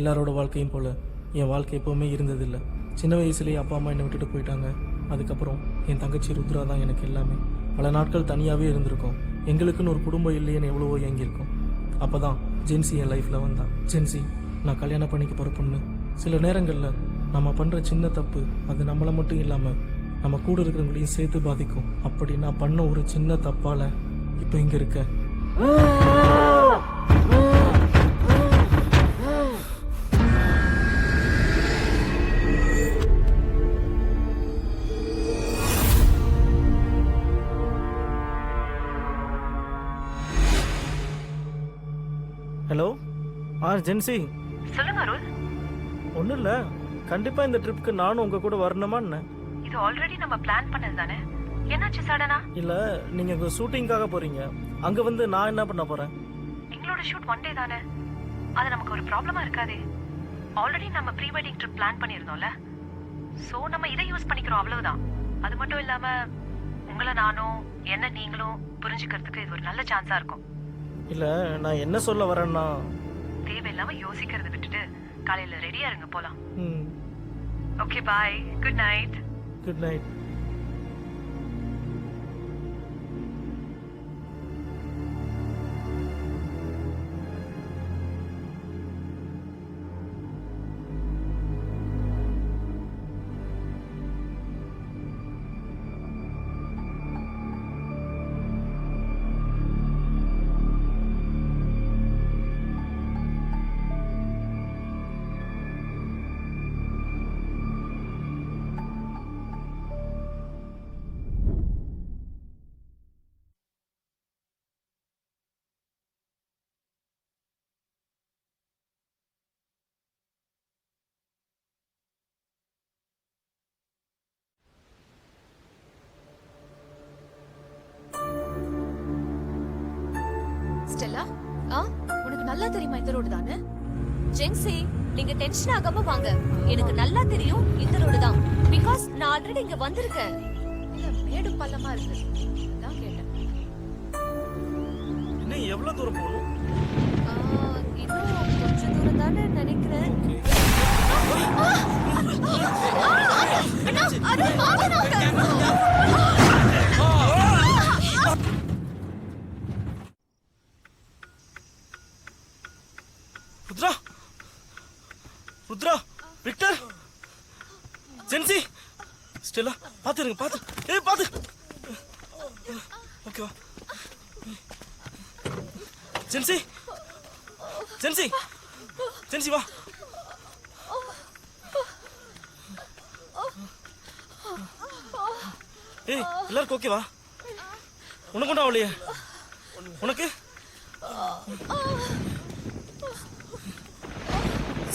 எல்லாரோட வாழ்க்கையும் போல் என் வாழ்க்கை எப்போவுமே இருந்ததில்லை. சின்ன வயசுலேயே அப்பா அம்மா என்னை விட்டுட்டு போயிட்டாங்க. அதுக்கப்புறம் என் தங்கச்சி ருத்ரா தான் எனக்கு எல்லாமே. பல நாட்கள் தனியாகவே இருந்திருக்கோம். எங்களுக்குன்னு ஒரு குடும்பம் இல்லையேன்னு எவ்வளவோ ஏங்கியிருக்கோம். அப்போ தான் ஜென்சி என் லைஃப்பில் வந்தான். ஜென்சி நான் கல்யாணம் பண்ணிக்க போகிற பொண்ணு. சில நேரங்களில் நம்ம பண்ணுற சின்ன தப்பு அது நம்மளை மட்டும் இல்லாமல் நம்ம கூட இருக்கிறவங்களையும் சேர்த்து பாதிக்கும். அப்படி நான் பண்ண ஒரு சின்ன தப்பால் இப்போ இங்கே இருக்க. ஹலோ ஜென்சி சொல்லுங்க அருள். ஒன்றும் இல்லை, கண்டிப்பாக இந்த ட்ரிப்புக்கு நானும் உங்கள் கூட வரணுமா என்ன? இது ஆல்ரெடி நம்ம பிளான் பண்ணது தானே, என்னாச்சு சடனா? இல்லை, நீங்கள் இங்கே ஷூட்டிங்காக போகிறீங்க, அங்கே வந்து நான் என்ன பண்ண போகிறேன்? எங்களோட ஷூட் ஒன் டே தானே, அது நமக்கு ஒரு ப்ராப்ளமா இருக்காதே. ஆல்ரெடி நம்ம ப்ரீ வெட்டிங் ட்ரிப் பிளான் பண்ணியிருந்தோம்ல, ஸோ நம்ம இதை யூஸ் பண்ணிக்கிறோம், அவ்வளவுதான். அது மட்டும் இல்லாம உங்களை நானும் என்ன நீங்களும் புரிஞ்சுக்கிறதுக்கு இது ஒரு நல்ல சான்ஸா இருக்கும். இல்லை, நான் என்ன சொல்ல வரேன்னா, தேவையில்லாம யோசிக்கிறத விட்டுட்டு காலையில ரெடியா இருங்க, போலாம். ம், okay, bye, good night. Good night. Stella, உனக்கு நல்லா தெரியுமா இந்த ரோடு தானே? ஜென்சி, நீங்க டென்ஷன் ஆகாம வாங்க. எனக்கு நல்லா தெரியும் இந்த ரோடு தான். பிகாஸ் நான் ஆல்ரெடி இங்க வந்திருக்கேன். இல்ல, மேடு பள்ளமா இருக்கு, அதான் கேட்டேன். இன்னும் எவ்வளோ தூரம் போகணும்? இன்னும் கொஞ்சம் தூரம் தானே நினைக்கிறேன். ருத்ரா, ருத்ரா, விக்டர், ஜென்சி, ஸ்டெல்லா, பாத்துருங்க, பாத்து. ஓகேவா? ஜென்சி, வா. ஏய், எல்லாருக்கும் ஓகேவா? உனக்கு ஒன்றும் ஆகலையே? உனக்கு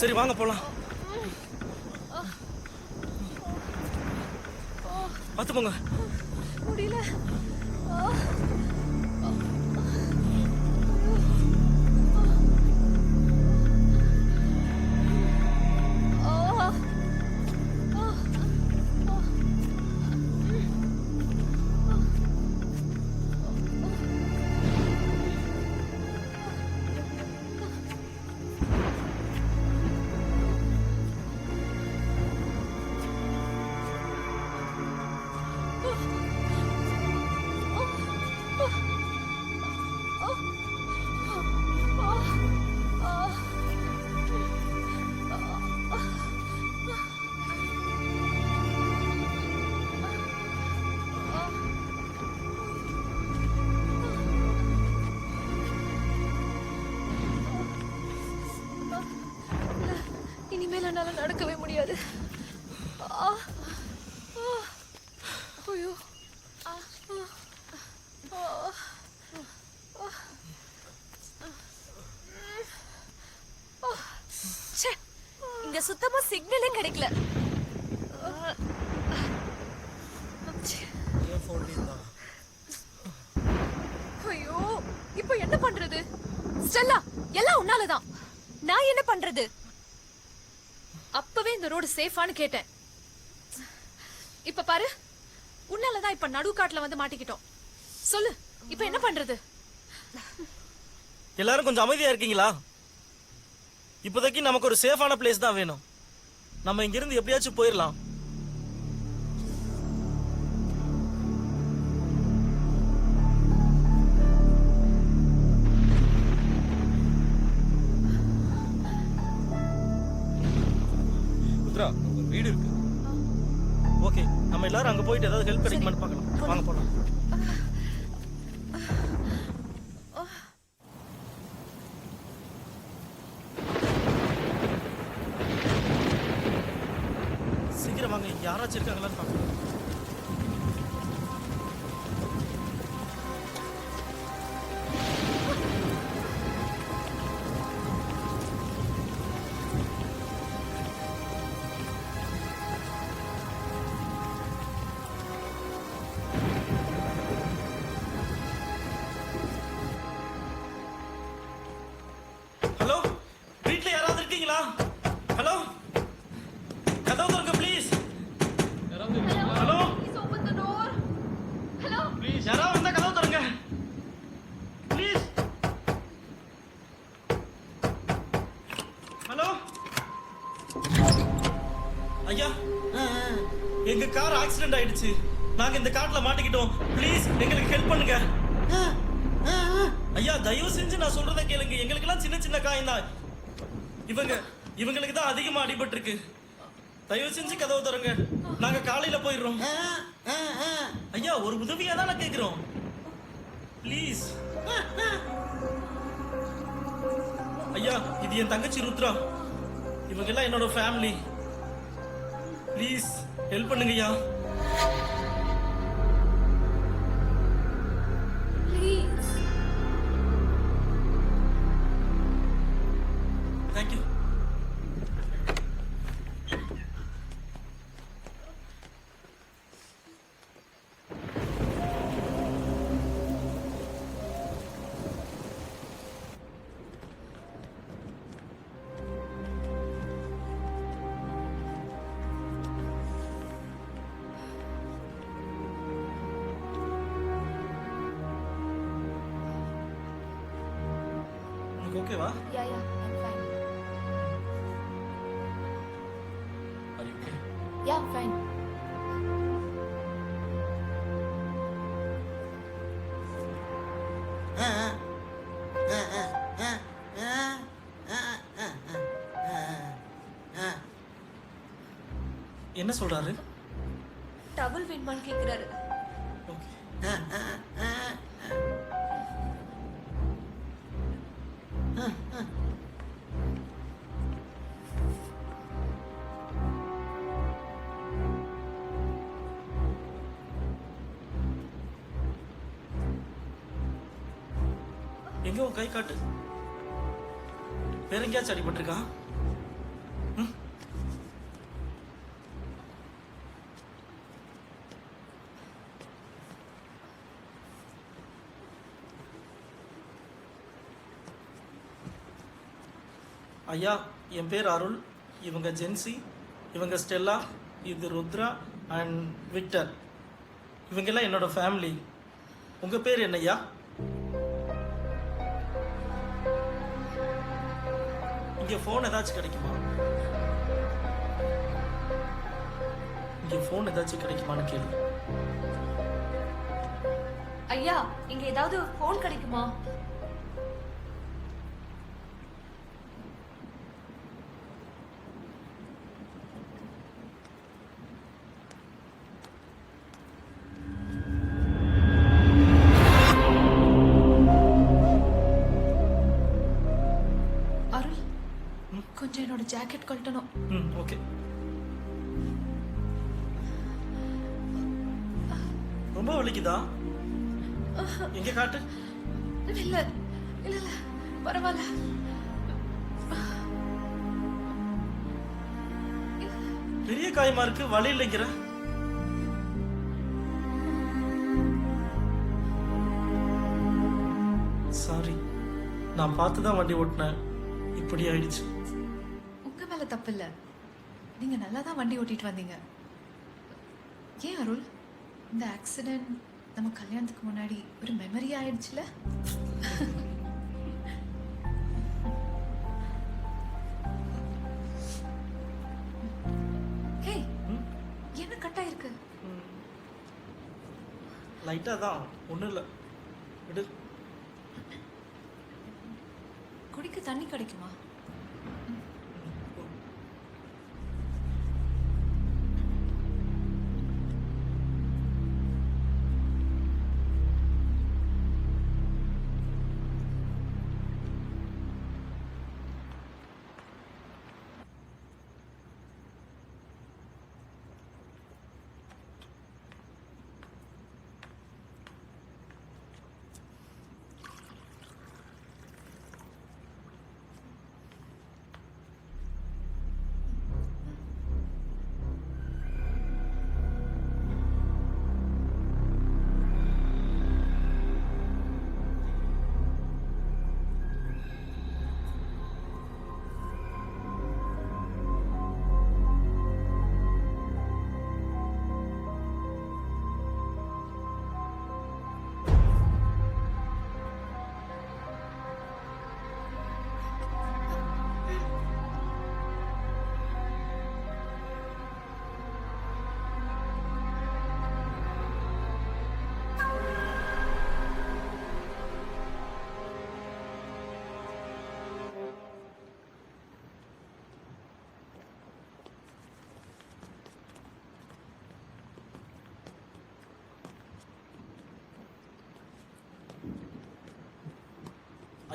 சரி, வாங்க போலாம். பார்த்து போங்க. முடியல. இனிமேல் என்னால நடக்கவே முடியாது. ஐயோ, இங்க சுத்தமா சிக்னலே கிடைக்கல. ஐயோ, இப்போ என்ன பண்றது? ஸ்டெல்லா, எல்லாம் உன்னாலதான். நான் என்ன பண்றது? அப்பவே இந்த ரோடு சேஃபான்னு கேட்டேன். இப்ப பாரு, உன்னாலதான் இப்ப நடுக்காட்டுல வந்து மாட்டிக்கிட்டோம். சொல்லு, இப்ப என்ன பண்றது? எல்லாரும் கொஞ்சம் அமைதியா இருக்கீங்களா? இப்போதைக்கு நமக்கு ஒரு சேஃபான பிளேஸ் தான் வேணும். நம்ம இங்கிருந்து எப்படியாச்சும் போயிடலாம். ருத்ரா, ஒரு வீடு இருக்கு. ஓகே, நம்ம எல்லாரும் அங்க போயிட்டு ஏதாவது ஹெல்ப் கிடைக்குமான்னு பார்க்கலாம். வாங்க போலாம். சீக்கிரம் வாங்க, இங்க யாராச்சும் இருக்காங்களான்னு பார்க்கலாம். ஹலோ, வீட்ல யாராவது இருக்கீங்களா? ஹலோ, கதவு திறங்க ப்ளீஸ். ஹலோ, ப்ளீஸ் யாராவது வந்தா கதவு திறங்க ப்ளீஸ். ஹலோ ஐயா, எங்க கார் ஆக்சிடென்ட் ஆயிடுச்சு. நாங்க இந்த காட்டுல மாட்டிக்கிட்டோம். ப்ளீஸ் எங்களுக்கு ஹெல்ப் பண்ணுங்க. ஐயா, தயவு செஞ்சு நான் சொல்றதை கேளுங்க. எங்களுக்கெல்லாம் சின்ன சின்ன காயம் தான். இவங்களுக்கு தான் அதிகமா அடிபட்டு இருக்கு. தயவு செஞ்சு கதவு தரங்க. நாங்க காலையில போயிடுறோம். ஐயா, ஒரு உதவியா தான் நான் கேக்குறோம். ப்ளீஸ் ஐயா, இது என் தங்கச்சி ருத்ரா. இவங்க எல்லாம் என்னோட ஃபேமிலி. ப்ளீஸ் ஹெல்ப் பண்ணுங்க ஐயா. தேங்க்யூ. ஓகேவா? Yeah, I'm fine. Are you okay? Yeah, I'm fine. என்ன சொல்றாரு? டபுள் வேணுமான்னு கேக்குறாரு. ஓகே. எங்க உன் கை காட்டு. வேற எங்கேயாச்சும் அடிபட்டிருக்கா? ஐயா, என் பேர் அருள். இவங்க ஜென்சி, இவங்க ஸ்டெல்லா, இது ருத்ரா அண்ட் விக்டர். இவங்கெல்லாம் என்னோட ஃபேமிலி. உங்க பேர் என்னய்யா? இங்க ஃபோன் ஏதாச்சும் கிடைக்குமா? இங்க ஃபோன் ஏதாச்சும் கிடைக்குமான்னு கேளு. ஐயா, இங்க ஏதாவது போன் கிடைக்குமா? அருள், கொஞ்சம் என்னோட ஜாக்கெட் கழட்டணும். ஓகே. ரொம்ப வலிக்குதா? எங்க காட்டு. இல்ல இல்ல இல்ல, பரவாயில்ல. பெரிய காயமா இருக்கு, வலி இல்லைங்கிற. சாரி, நான் பார்த்துதான் வண்டி ஓட்டினேன். இப்படி ஆயிடுச்சு. உங்க மேல தப்பு இல்ல. நீங்க நல்லா தான் வண்டி ஓட்டிட்டு வந்தீங்க. ஏன் அருள், இந்த ஆக்சிடென்ட் நம்ம கல்யாணத்துக்கு முன்னாடி ஒரு மெமரி ஆயிடுச்சுல? லைட்டாக தான், ஒன்றும் இல்லை. விடு. குடிக்க தண்ணி கிடைக்குமா?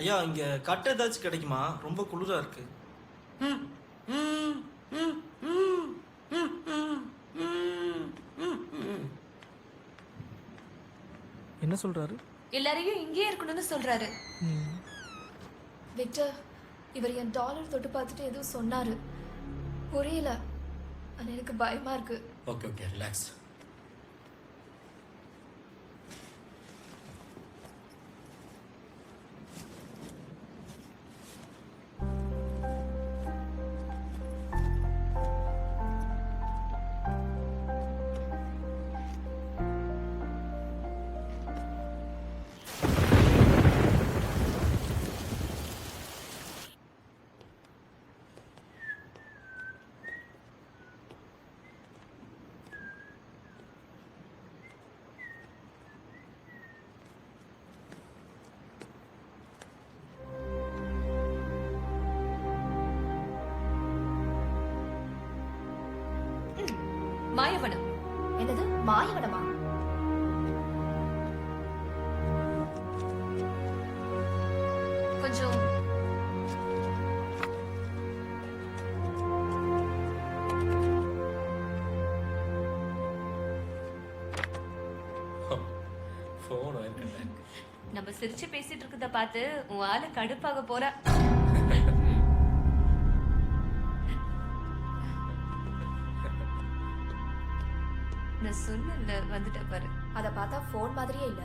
ஐயா, இங்கே கட்டை ஏதாச்சும் கிடைக்குமா? ரொம்ப குளிராக இருக்கு. என்ன சொல்றாரு? எல்லாரையும் இங்கேயே இருக்கணும்னு சொல்றாரு. விக்டர், இவர் என் டாலர் தொட்டு பார்த்துட்டு ஏதோ சொன்னாரு, புரியல. ஆனா எனக்கு பயமா இருக்கு. Okay okay, relax. மாயவனம். என்னது மாயவனமா? கொஞ்சம் ஃபோன் இருக்கேன். நம்ம சிரிச்சு பேசிட்டு இருக்கத பார்த்து உன் ஆளு கடுப்பாக போற. நான் சொன்னல வந்துட்ட பாரு. அத பார்த்தா போன் மாதிரியே இல்ல.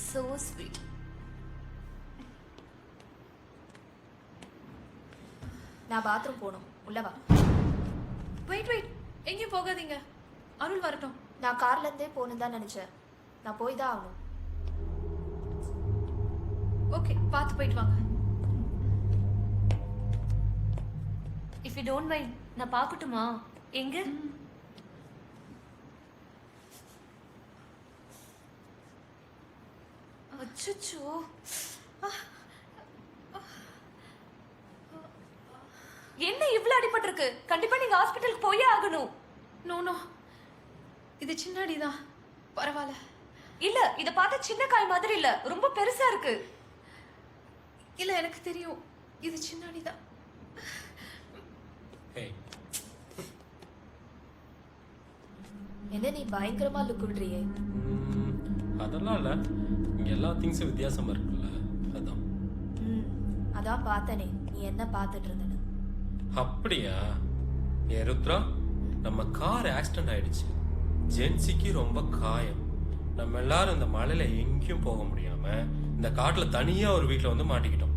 So sweet. நான் பாத்ரூம் போகணும், உள்ள வா. வெயிட் வெயிட், எங்கேயும் போகாதீங்க. அருள் வரட்டும். நான் கார்ல இருந்தே போகணும் தான் நினைச்சேன். நான் போய் தான் ஆகணும். ஓகே, பார்த்து போயிட்டு வாங்க. If you don't mind, நான் பார்க்கட்டுமா? எங்க? அச்சச்சோ. என்ன இவ்ளோ அடிபட்டிருக்கு? கண்டிப்பா நீங்க ஹாஸ்பிடலுக்கு போயே ஆகணும். நோ நோ, இது சின்னடி தான், பரவாயில்ல. இல்ல, இத பார்த்தா சின்ன காய் மாதிரி இல்ல, ரொம்ப பெருசா இருக்கு. இல்ல, எனக்கு தெரியும், இது சின்னடி தான். ஏய், என்ன நீ பயங்கரமா லுக் விடுறியே? அதெல்லாம் இல்லை, இங்கே எல்லா திங்ஸும் வித்தியாசமாக இருக்குல்ல, அதான். அதான் பார்த்தனே நீ என்ன பார்த்துட்டு இருந்தேன்னு. அப்படியா? ஏ ருத்ரா, நம்ம கார் ஆக்சிடென்ட் ஆயிடுச்சு. ஜென்சிக்கு ரொம்ப காயம். நம்ம எல்லாரும் இந்த மலையில எங்கேயும் போக முடியாம இந்த காட்டுல தனியா ஒரு வீட்டில் வந்து மாட்டிக்கிட்டோம்.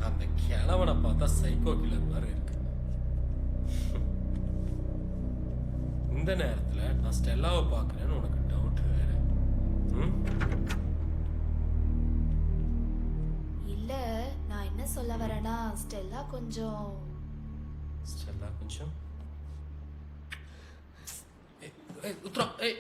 அந்த கிழவனை பார்த்தா சைக்கோ கில்லர் மாதிரி இருக்கு. இந்த நேரத்துல நான் ஸ்டெல்லாவை பார்க்கறேன்னு உனக்கு டவுட் வேற. இல்ல, நான் என்ன சொல்ல வரேன்னா, ஸ்டெல்லா கொஞ்சம் ஸ்டெல்லா கொஞ்சம் ஏய் ருத்ரா ஏய்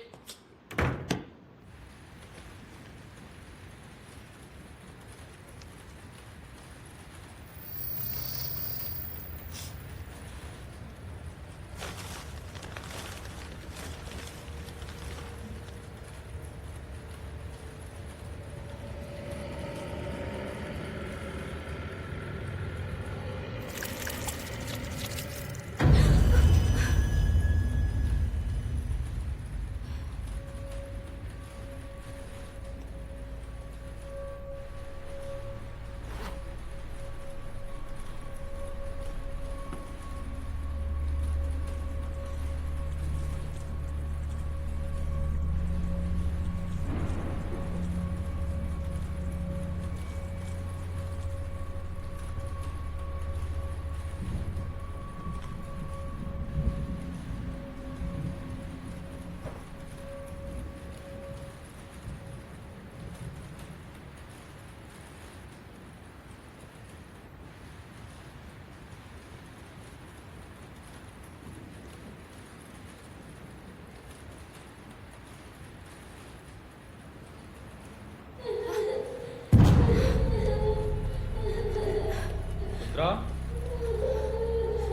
ருத்ரா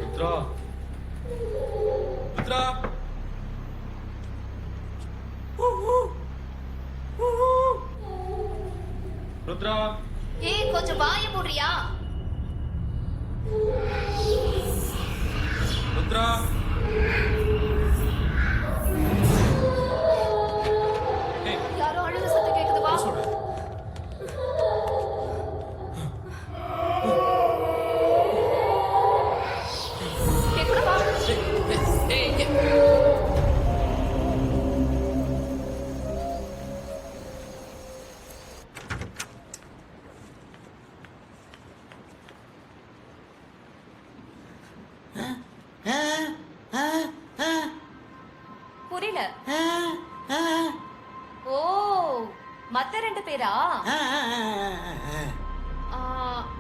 ருத்ரா ருத்ரா ருத்ரா ஏய் கொஞ்சம் வாய மூடுறியா? ருத்ரா ஏய் யாரோ அழுத சத்தம் கேக்குது, வா. சொல்ற என் கூட வா. புரியல. ஓ, மத்த 2 பேரா?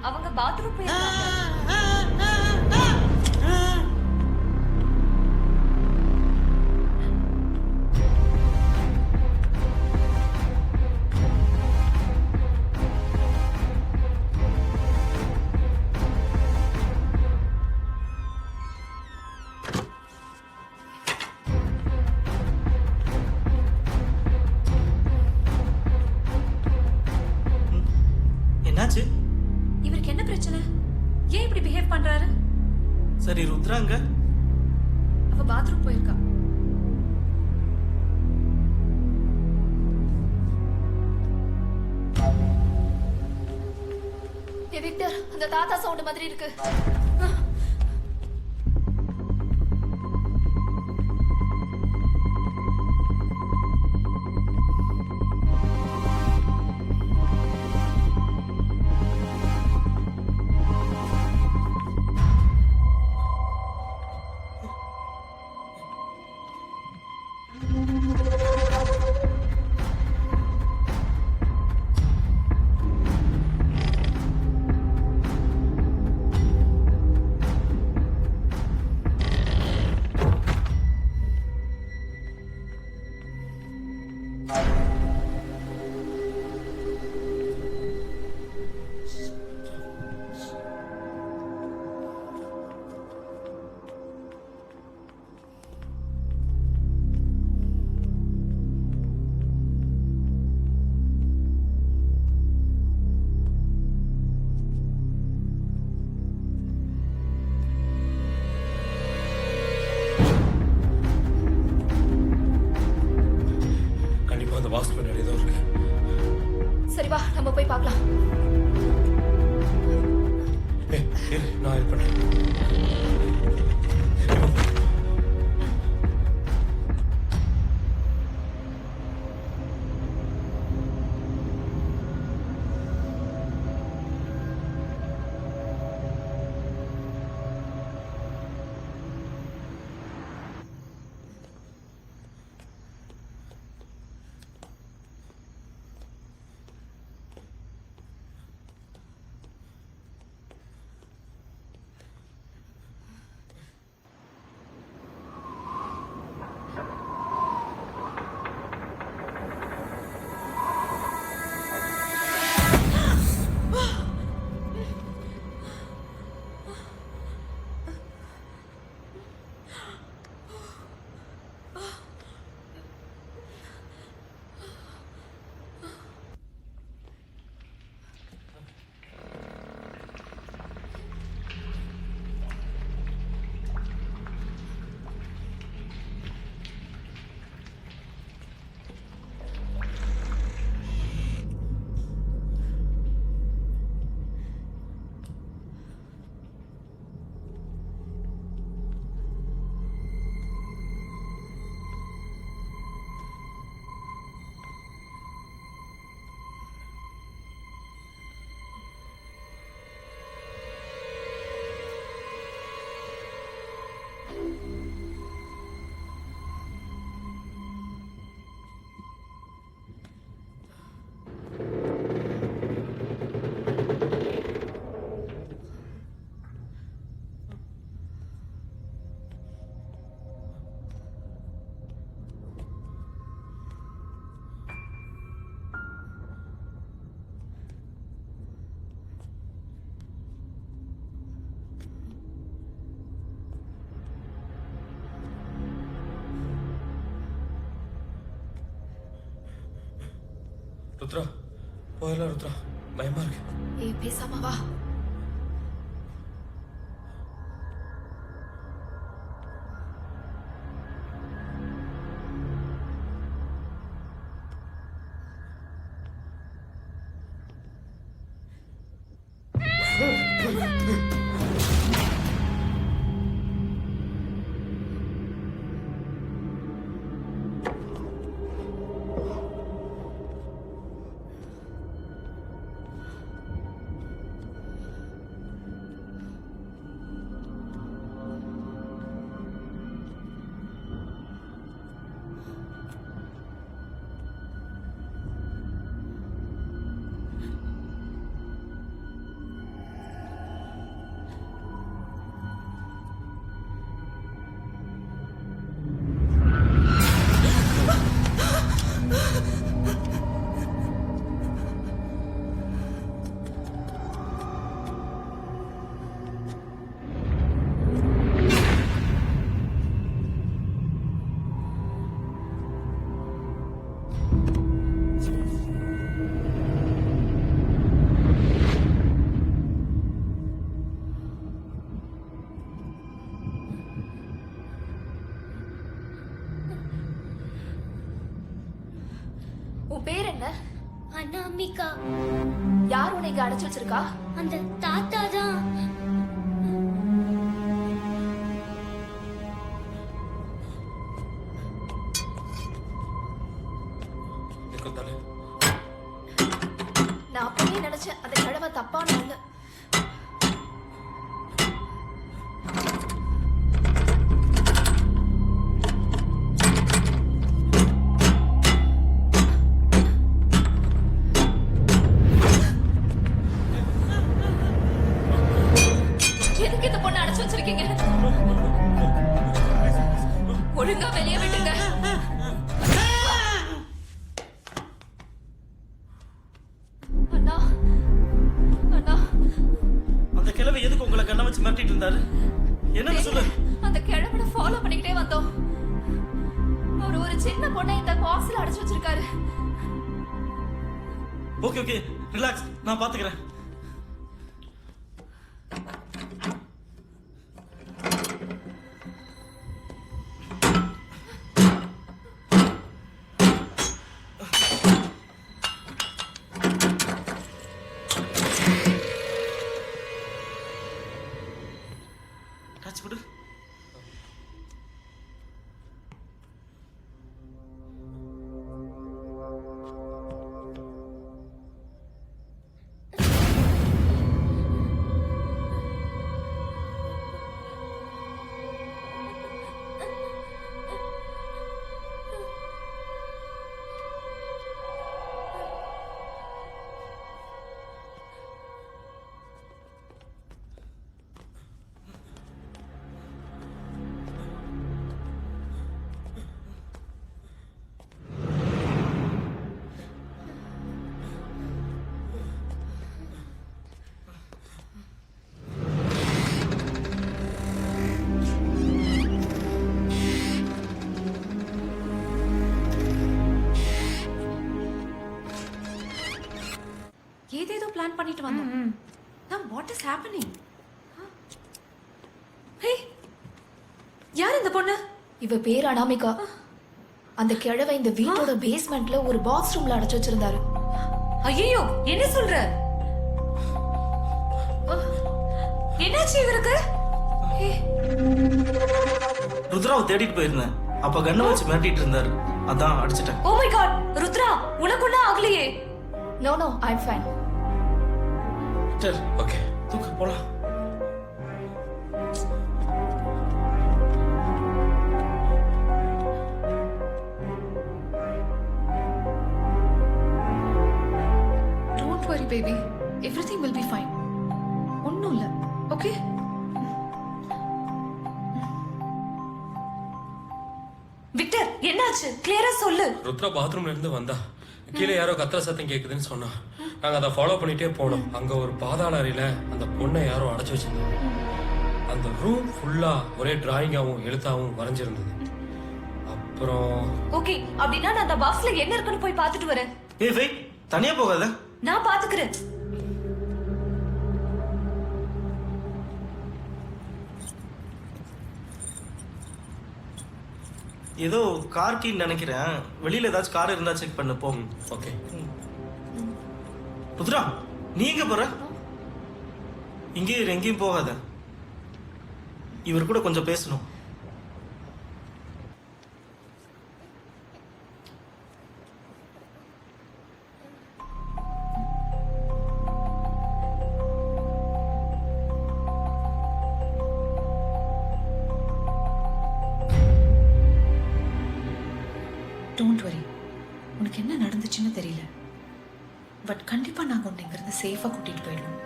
அவங்க பாத்ரூம் போயிருக்காங்க. என்னாச்சு? இவருக்கு என்ன பிரச்சனை? ஏன் இப்படி பிஹேவ் பண்றாரு? சரி ருத்ராங்க? அவ பாத்ரூம் போயிருக்கா. ஏய் விக்டர், அந்த தாத்தா சவுண்ட் மாதிரி இருக்கு. கண்டிப்பா அந்த வாஸ்து பின்னாடி ஏதோ இருக்கு. சரி வா, நம்ம போய் பார்க்கலாம். ஏய் இரு, நான் ஹெல்ப் பண்றேன். ருத்ரா போயிடலாம் ருத்ரா, பயமா இருக்கு. ஏய் பேசாம வா. உன் பேர் என்ன? அனாமிகா. யார் உன்னை இங்க அடைச்சு வச்சிருக்கா? அந்த தாத்தா தான். நான் அப்பவே நினைச்சேன் அந்த கிழமை தப்பான ஆளு. எதுக்கு இந்த பொண்ணை அடைச்சு வச்சிருக்கீங்க? ஒழுங்கா வெளியே விட்டுங்க. அண்ணா அண்ணா, அந்த கிழவை எதுக்கு உங்களை கண்ணை வச்சு மிரட்டிட்டு இருந்தாரு? என்னன்னு சொல்லு. அந்த கிழவனை ஃபாலோ பண்ணிக்கிட்டே வந்தோம். அவர் ஒரு சின்ன பொண்ணை இந்த பாக்ஸ்ல அடைச்சு வச்சிருக்காரு. ஓகே ஓகே ரிலாக்ஸ், நான் பாத்துக்கிறேன். டச் கொடு. ஏதேதோ பிளான் பண்ணிட்டு வந்தோம். நான் வாட் இஸ் ஹேப்பனிங்? ஹே, யார் இந்த பொண்ணு? இவ பேர் அனாமிகா. அந்த கிழவை இந்த வீட்டோட பேஸ்மெண்ட்ல ஒரு பாக்ஸ் ரூம்ல அடைச்சு வச்சிருந்தாரு. ஐயோ, என்ன சொல்ற? என்னாச்சு இவருக்கு? ருத்ராவை தேடிட்டு போயிருந்தேன். அப்ப கண்ணை வச்சு மிரட்டிட்டு இருந்தாரு, அதான் அடிச்சிட்டேன். ஓ மை காட், ருத்ரா உனக்கு ஒன்னும் ஆகலையே? No no, I am fine. சரி ஓகே தூக்கு போலாம். Don't worry baby, everything will be fine. ஒண்ணும் இல்ல, ஓகே? விக்டர், என்னாச்சு? கிளியரா சொல்லு. ருத்ரா பாத்ரூம்ல இருந்து வந்தா கீழே யாரோ கத்துற சத்தம் கேக்குதுன்னு சொன்னா. நாங்க அதை ஃபாலோ பண்ணிட்டே போனோம். அங்க ஒரு பாதாள அறையில அந்த பொண்ணை யாரோ அடைச்சு வச்சிருந்தாங்க. அந்த ரூம் ஃபுல்லா ஒரே டிராயிங்காவும் எழுத்தாவும் வரைஞ்சிருந்தது. அப்புறம் ஓகே, அப்படின்னா நான் அந்த பாக்ஸ்ல என்ன இருக்குன்னு போய் பார்த்துட்டு வரேன். ஏய் வெயிட், தனியா போகாத. நான் பாத்துக்கிறேன். ஏதோ கார் கீன்னு நினைக்கிறேன். வெளியில ஏதாச்சும் கார் இருந்தா செக் பண்ணு போ. ஓகே. ருத்ரா, நீ எங்க போற? இங்கே இரு, எங்கேயும் போகாத. இவர் கூட கொஞ்சம் பேசணும். Don't worry. உனக்கு என்ன நடந்துச்சுன்னு தெரியல, பட் கண்டிப்பா நாங்க உன்னை இங்கிருந்து சேஃபா கூட்டிட்டு போயிடுவோம்.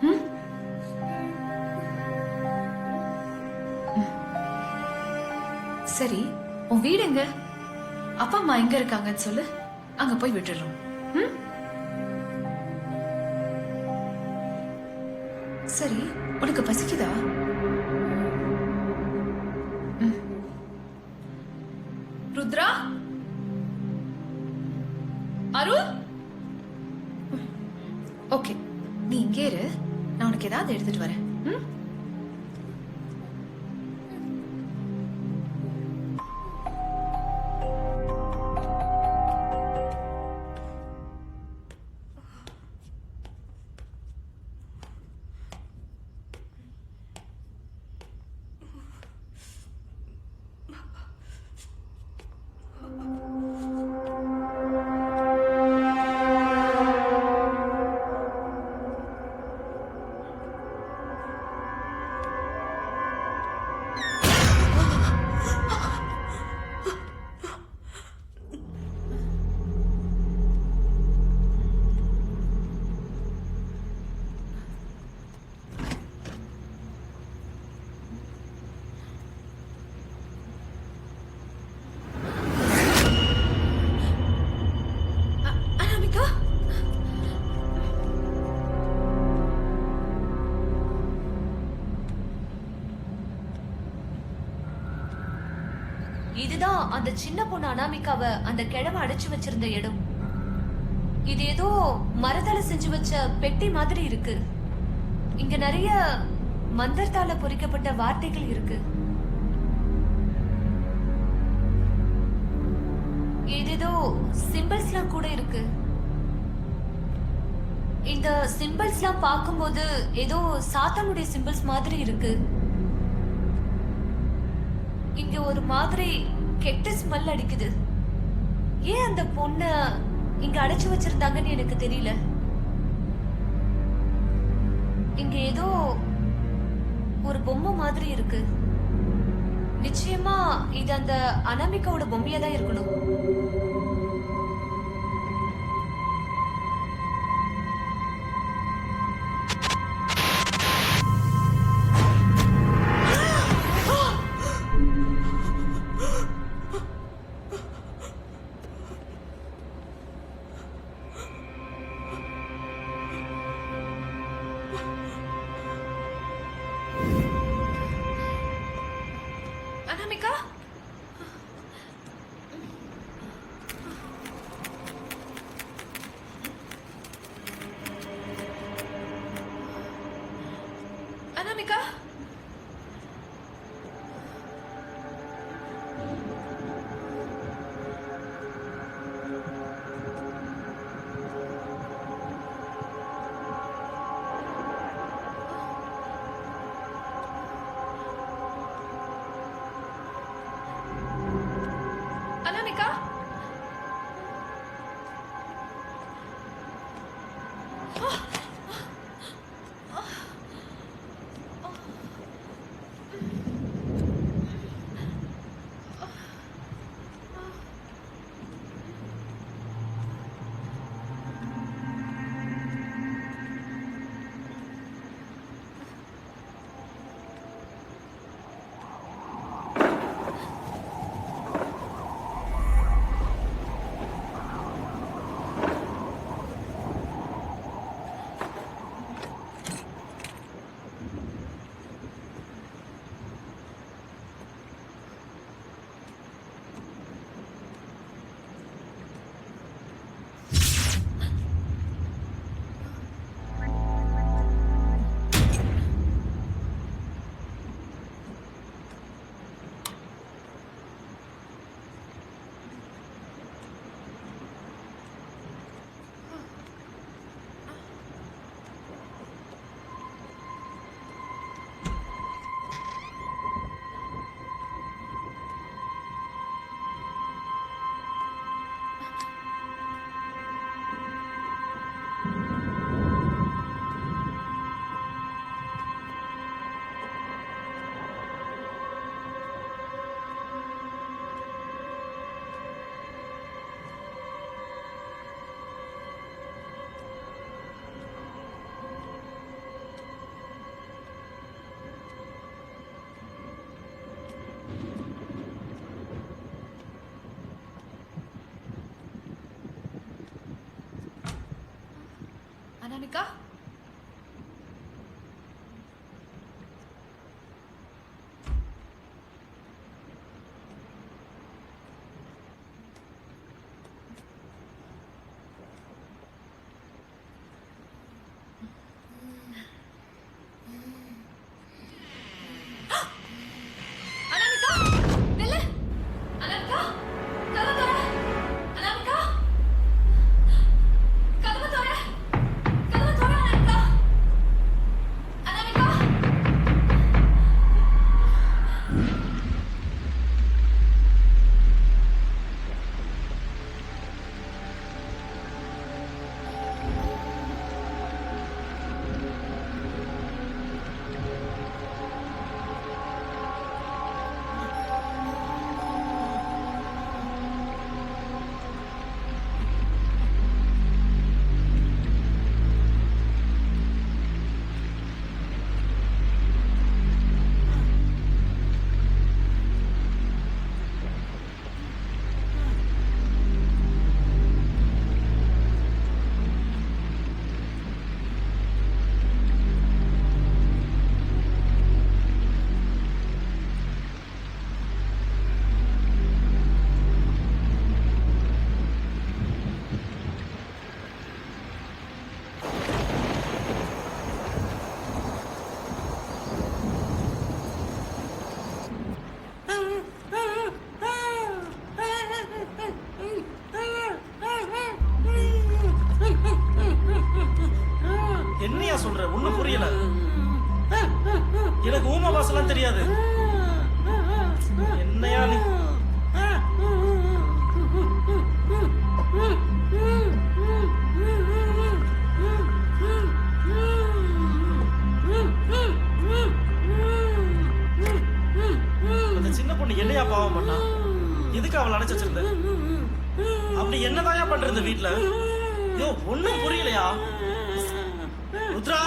ம்? ம். சரி, உன் வீடு எங்க? அப்பா அம்மா எங்க இருக்காங்கன்னு சொல்லு, அங்க போய் விட்டுடுறோம். ம்? சரி, உனக்கு பசிக்குதா? ம். ருத்ரா, அருள், ஓகே, நீ இங்கே இரு, நான் உனக்கு ஏதாவது எடுத்துட்டு வரேன். ம்? அனாமிகா, இதுதான் அந்த சின்ன பொண்ணு அனாமிகாவை அந்த கிழமை அடைச்சு வச்சிருந்த இடம். இது ஏதோ மரத்தால செஞ்சு வச்ச பெட்டி மாதிரி இருக்கு. இங்க நிறைய மந்திரத்தால பொறிக்கப்பட்ட வார்த்தைகள் இருக்கு. ஏதேதோ சிம்பிள்ஸ்லாம் கூட இருக்கு. இந்த சிம்பிள்ஸ்லாம் பார்க்கும்போது ஏதோ சாத்தானுடைய சிம்பிள்ஸ் மாதிரி இருக்கு. இங்க ஒரு மாதிரி கெட்ட ஸ்மெல் அடிக்குது. ஏன் அந்த பொண்ண இங்க அடைச்சு வச்சிருந்தாங்கன்னு எனக்கு தெரியல. இங்க ஏதோ ஒரு பொம்மை மாதிரி இருக்கு. நிச்சயமா இது அந்த அனாமிகாவோட பொம்மையா தான் இருக்கணும். அனாமிகா, அனாமிகா, அனாமிகா, எனக்கு ஊமை பாசெல்லாம் தெரியாது. என்னையா நீ? அந்த சின்ன பொண்ணு என்னையா பாவம் பண்ணா? எதுக்கு அவளை அணைச்சு வச்சிருந்த? அப்படி என்னதாயா பண்றது வீட்டுல? ஐயோ ஒண்ணும் புரியலையா ருத்ரா?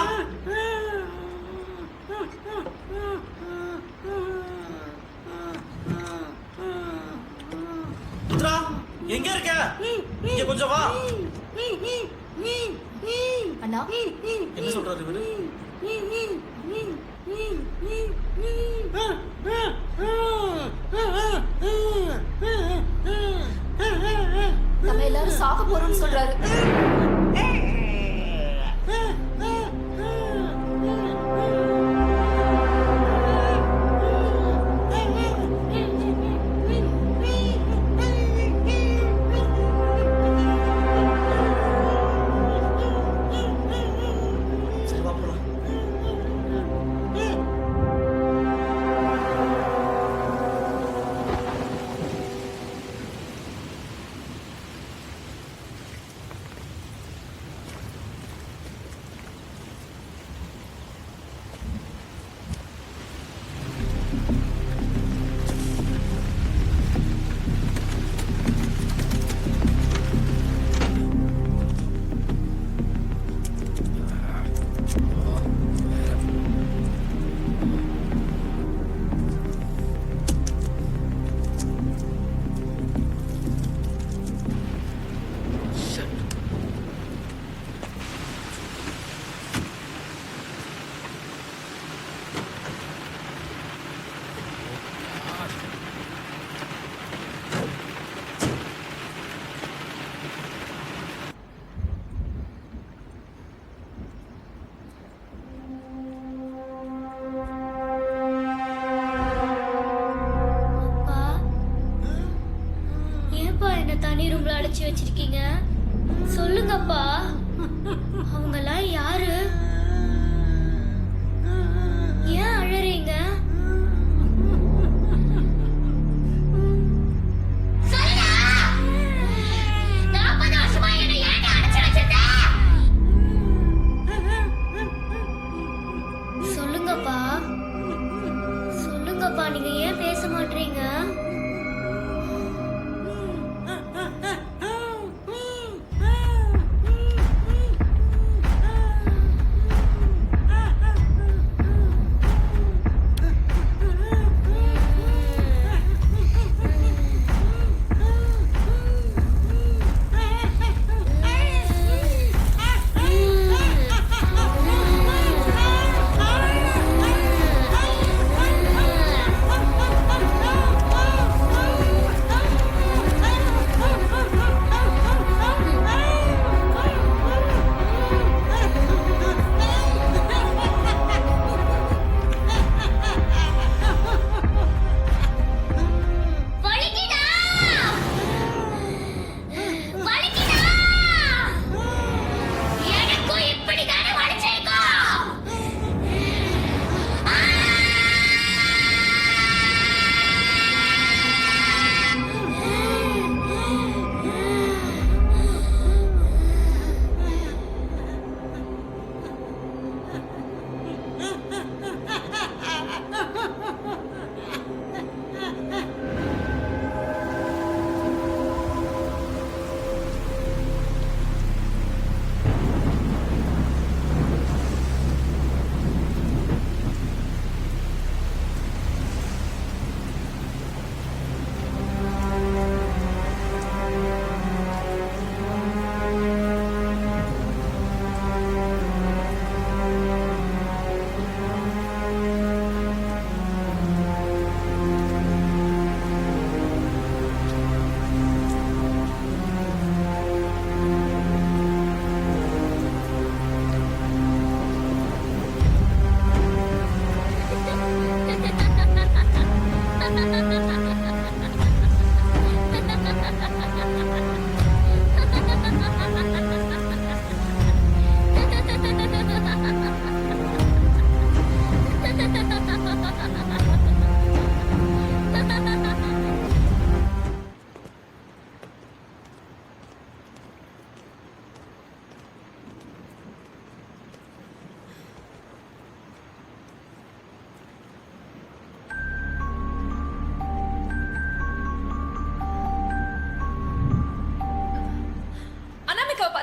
ருத்ரா எங்க இருக்க? இங்க கொஞ்சம் வா. அண்ணா என்ன சொல்றாரு இவரு? நம்ம எல்லாரும் சாக போறோம்னு சொல்றாரு. சரி வா போலாம். அப்பா ஏன்பா என்ன தனி ரூம்ல அடைச்சி வச்சிருக்கீங்க? சொல்லுங்கப்பா. அவங்கெல்லாம் யாரு? ஏன் அழறீங்க? சொல்லுங்கப்பா, சொல்லுங்கப்பா, நீங்க ஏன் பேச மாட்டீங்க?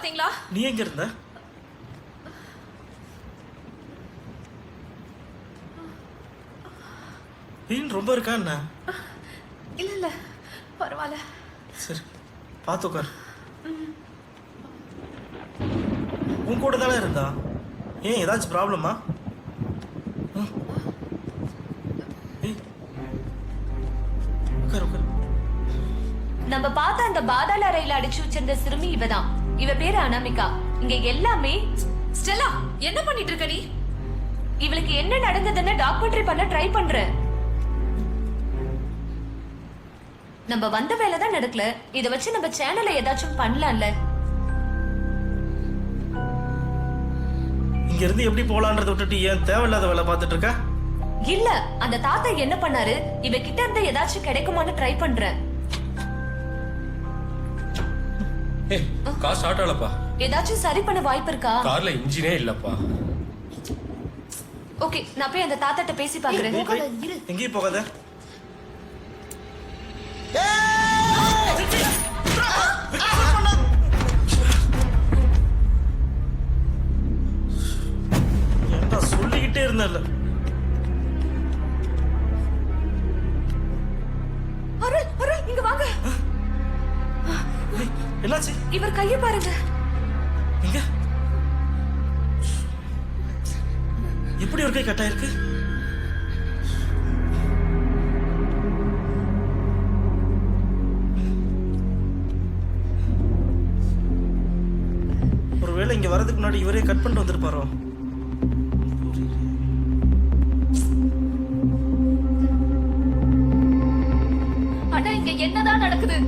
பாத்தீங்களா? நீ எங்க இருந்த? பெயின் ரொம்ப இருக்கா என்ன? இல்ல இல்ல பரவாயில்ல. சரி பார்த்து உட்கார். உன் கூட தானே இருந்தா? ஏன் ஏதாச்சும் ப்ராப்ளமா? உட்கார் உட்கார். நம்ம பார்த்த அந்த பாதாள அறையில அடிச்சு வச்சிருந்த சிறுமி இவதான். இவ பேரு அனாமிகா. இங்க எல்லாமே ஸ்டெல்லா என்ன பண்ணிட்டு இருக்க நீ? இவளுக்கு என்ன நடந்ததுன்னு டாக்குமெண்ட்ரி பண்ண ட்ரை பண்றேன். நம்ம வந்த வேலை தான் நடக்கல. இத வச்சு நம்ம சேனல்ல ஏதாச்சும் பண்ணலாம்ல. இங்க இருந்து எப்படி போலான்றத விட்டுட்டு ஏன் தேவையில்லாத வேலை பார்த்துட்டு இருக்க? இல்ல, அந்த தாத்தா என்ன பண்ணாரு, இவ கிட்ட இருந்து ஏதாச்சும் கிடைக்குமான்னு ட்ரை பண்றேன். ஏய் கார் ஸ்டார்ட் ஆகலப்பா. ஏதாச்சும் சரி பண்ண வாய்ப்பு இருக்கா? கார்ல இன்ஜினே இல்லப்பா. ஓகே, நான் போய் அந்த தாத்தாட்ட பேசி பாக்குறேன். எங்கேயும் போகாத. ஏன்டா சொல்லிக்கிட்டே இருந்தல. அருள், அருள் இங்க வாங்க. என்னாச்சு? இவர் கையை பாருங்க. எங்க? எப்படி ஒரு கை கட்டா இருக்கு? ஒருவேளை இங்க வரதுக்கு முன்னாடி இவரே கட் பண்ணிட்டு வந்திருப்பாரோ? அண்ணா, இங்க என்னதான் நடக்குது?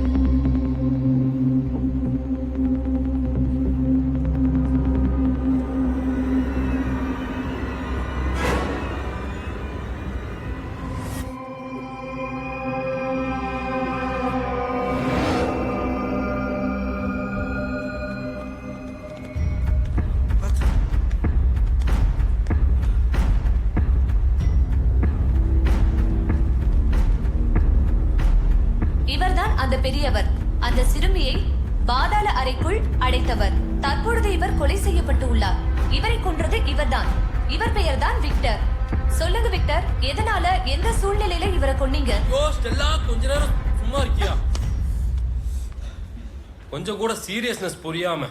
இவர்தான் அந்த பெரியவர், அந்த சிறுமியை பாதாள அறைக்குள் அடைத்தவர். தற்பொழுது இவர் கொலை செய்யப்பட்டு உள்ளார். இவரை கொன்றது இவர்தான். இவர் பெயர்தான் விக்டர். சொல்லுங்க விக்டர், எதனால, எந்த சூழ்நிலையில இவரை கொன்னீங்க? ஐயோ ஸ்டெல்லா, கொஞ்ச நேரம் சும்மா இருக்கியா? கொஞ்சம் கூட சீரியஸ்னஸ் புரியாம.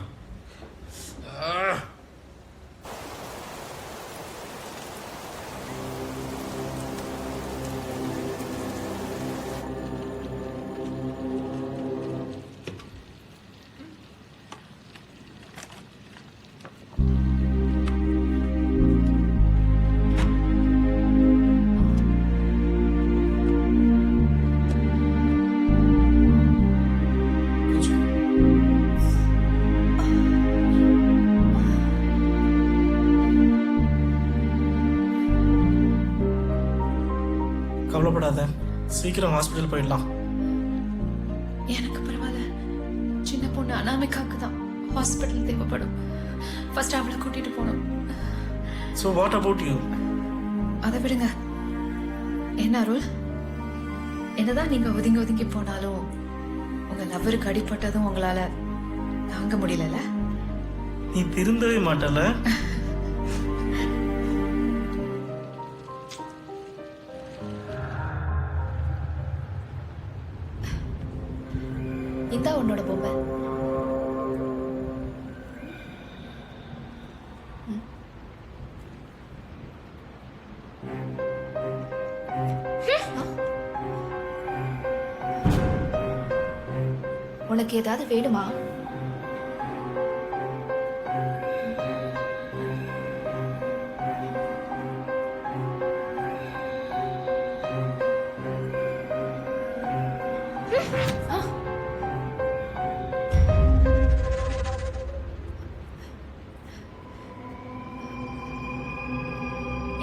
கவலைப்படாத, சீக்கிரம் ஹாஸ்பிட்டல் போயிடலாம். எனக்கு பரவாயில்ல. சின்ன பொண்ணு அனாமிகாவுக்கு தான் ஹாஸ்பிட்டல் தேவைப்படும். ஃபர்ஸ்ட் அவளை கூட்டிட்டு போகணும். So what about you? அதை விடுங்க. என்ன அருள், என்னதான் நீங்க ஒதுங்கி ஒதுங்கி போனாலும் உங்க லவ்வருக்கு அடிபட்டதும் உங்களால தாங்க முடியலல்ல? நீ திருந்தவே மாட்டல. இந்தா உன்னோட பொம்மை. உனக்கு ஏதாவது வேணுமா?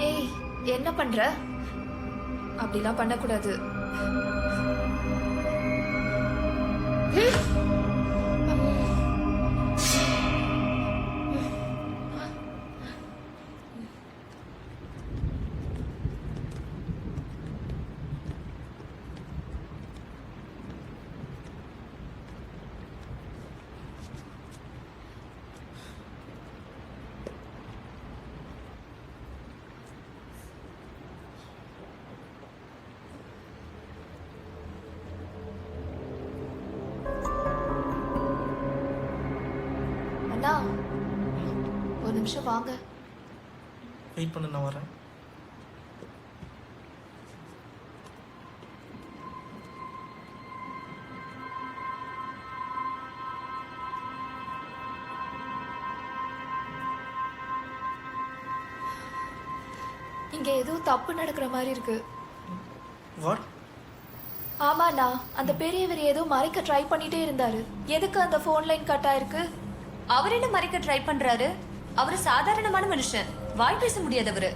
ஏய், என்ன பண்ற? அப்படிலாம் பண்ணக்கூடாது. நிமிஷம் வாங்க. வெயிட் பண்ண, நான் வரேன். இங்க ஏதோ தப்பு நடக்கிற மாதிரி இருக்கு. வாட்? ஆமாண்ணா, அந்த பெரியவர் ஏதோ மறைக்க ட்ரை பண்ணிட்டே இருந்தாரு. எதுக்கு அந்த ஃபோன் லைன் கட் ஆயிருக்கு? அவர் என்ன மறைக்க ட்ரை பண்றாரு? அவரு சாதாரணமான மனுஷன், வாய் பேச முடியாதவரு.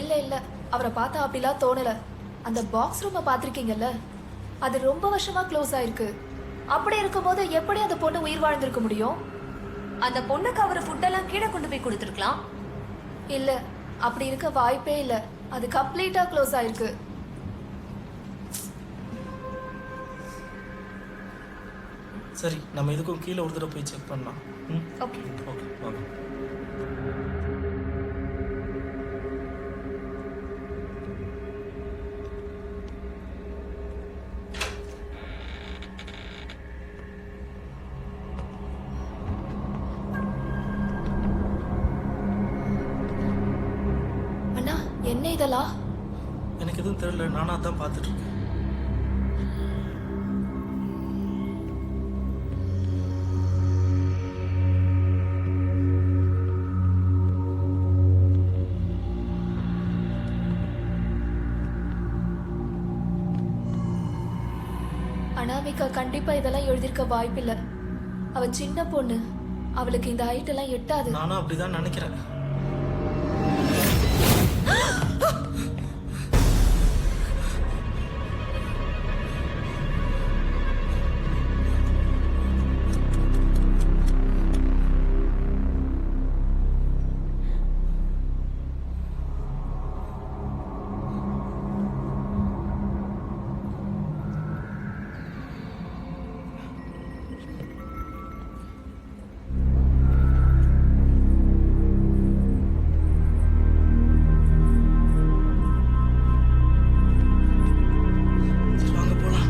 இல்ல இல்ல, அவரை பார்த்தா அப்படிலாம் தோணல. அந்த பாக்ஸ் ரூமை பார்த்திருக்கீங்கல்ல, அது ரொம்ப வருஷமா க்ளோஸ் ஆயிருக்கு. அப்படி இருக்கும்போது எப்படி அந்த பொண்ணு உயிர் வாழ்ந்திருக்க முடியும்? அந்த பொண்ணுக்கு அவரு ஃபுட்டெல்லாம் கீழே கொண்டு போய் கொடுத்துருக்கலாம். இல்ல, அப்படி இருக்க வாய்ப்பே இல்ல. அது கம்ப்ளீட்டா க்ளோஸ் ஆயிருக்கு. சரி, நம்ம இதுக்கும் கீழே ஒரு தடவை போய் செக் பண்ணலாம். ம், ஓகே. ஓகே வாங்க. அண்ணா, என்ன இதெல்லாம்? எனக்கு எதுவும் தெரியல, நானாக தான் பார்த்துட்டு இருக்கேன். அனாமிகா கண்டிப்பா இதெல்லாம் எழுதியிருக்க வாய்ப்பில்லை. அவ சின்ன பொண்ணு, அவளுக்கு இந்த ஹைட் எல்லாம் எட்டாது. நானும் அப்படிதான் நினைக்கிறேன். வாங்க போலாம்.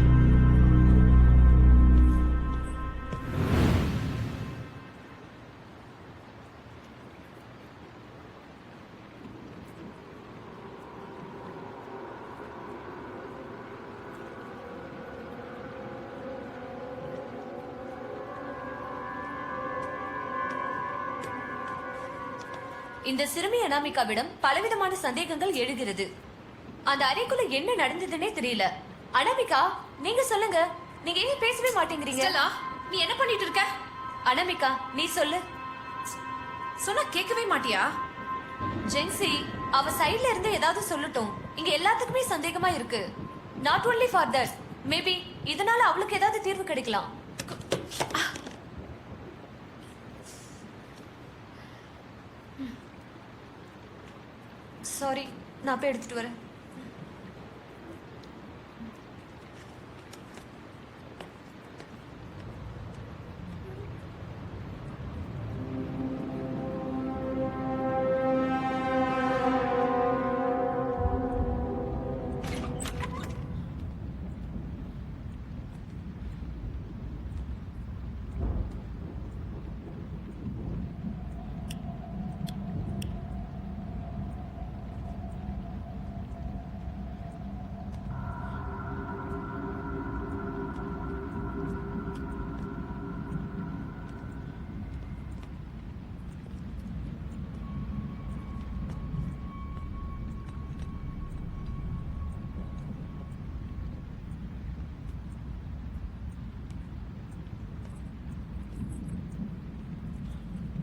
இந்த சிறுமி அனாமிகாவிடம் பலவிதமான சந்தேகங்கள் எழுகிறது. அந்த அறைக்குள்ள என்ன நடந்ததுன்னே தெரியல. அனாமிகா, நீங்க சொல்லுங்க. நீங்க ஏன் பேசவே மாட்டேங்கிறீங்க? நீ என்ன பண்ணிட்டு இருக்க? அனாமிகா, நீ சொல்லு. சொன்னா கேட்கவே மாட்டியா? ஜென்சி, அவ சைடுல இருந்து ஏதாவது சொல்லட்டும். இங்க எல்லாத்துக்குமே சந்தேகமா இருக்கு. Not only for that, maybe இதனால அவளுக்கு ஏதாவது தீர்வு கிடைக்கலாம். சாரி, நான் போய் எடுத்துட்டு வரேன்.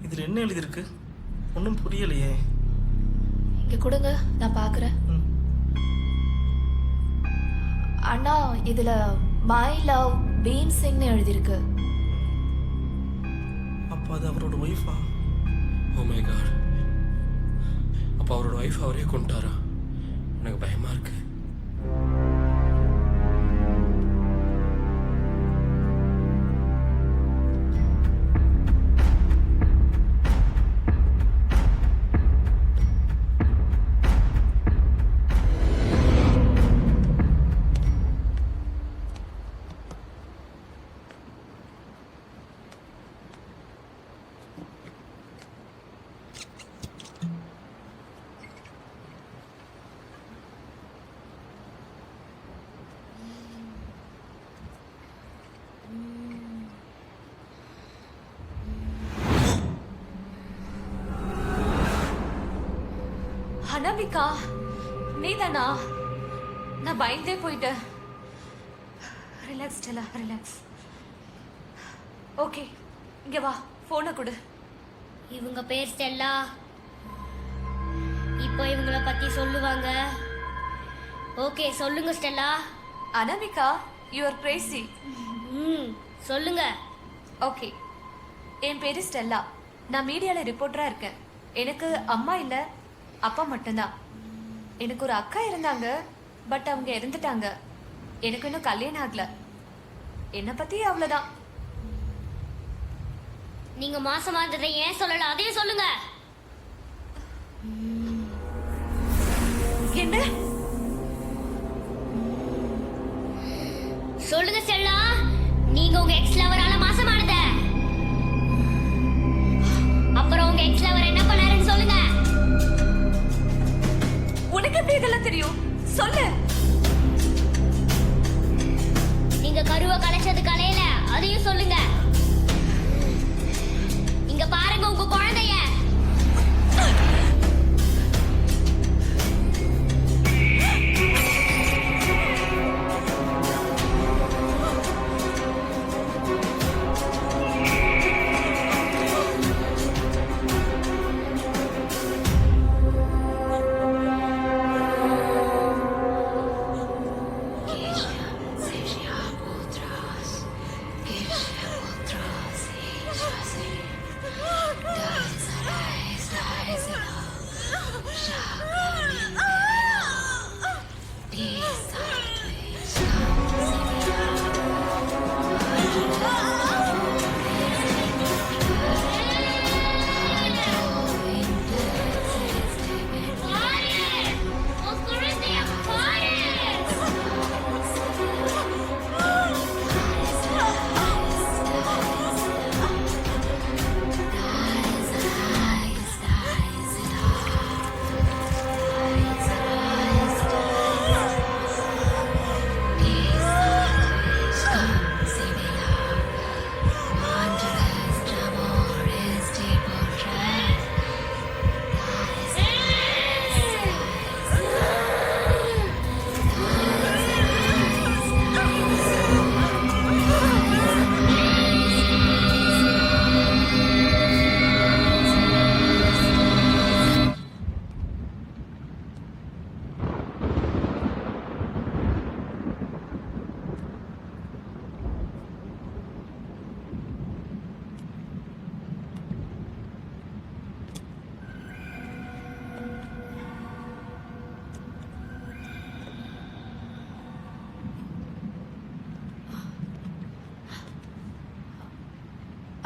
இதில் என்ன எழுதியிருக்கு? ஒன்றும் புரியலையே. இங்க கொடுங்க, நான் பாக்குறேன். ம். அண்ணா, இதுல மை லவ் பீம் சிங்னு எழுதியிருக்கு. அப்போ அது அவரோட ஒய்ஃபா? Oh my God. அப்போ அவரோட ஒய்ஃப் அவரே கொண்டுட்டாரா? எனக்கு பயமா இருக்கு. அனாமிகா நீதானா? நான் பயந்தே போயிட்டேன். Relax Stella, relax. ஓகே, இங்க வா, போனை கொடு. இவங்க பேர் ஸ்டெல்லா. இப்போ இவங்கள பத்தி சொல்லுவாங்க. ஓகே, சொல்லுங்க Stella. Anamika, you are crazy. சொல்லுங்க. ஓகே, என் பேரு ஸ்டெல்லா. நான் மீடியாவில் ரிப்போர்ட்டராக இருக்கேன். எனக்கு அம்மா இல்லை, அப்பா மட்டும்தான். எனக்கு ஒரு அக்கா இருந்தாங்க, பட் அவங்க இறந்துட்டாங்க. எனக்கு இன்னும் கல்யாணம் ஆகல. என்னை பற்றி அவ்வளோதான். நீங்க மாசமா இருந்ததை ஏன் சொல்லல, அதையும் சொல்லுங்க. என்ன? சொல்லுங்க ஸ்டெல்லா, நீங்க உங்க எக்ஸ் லவரால மாசமானத. அப்புறம் உங்க எக்ஸ் லவர் என்ன பண்ணாருன்னு சொல்லுங்க. உனக்கு எப்படி இதெல்லாம் தெரியும்? சொல்லு. நீங்க கருவை கலைச்சது கலையில, அதையும் சொல்லுங்க. இங்க பாருங்க உங்க குழந்தைய.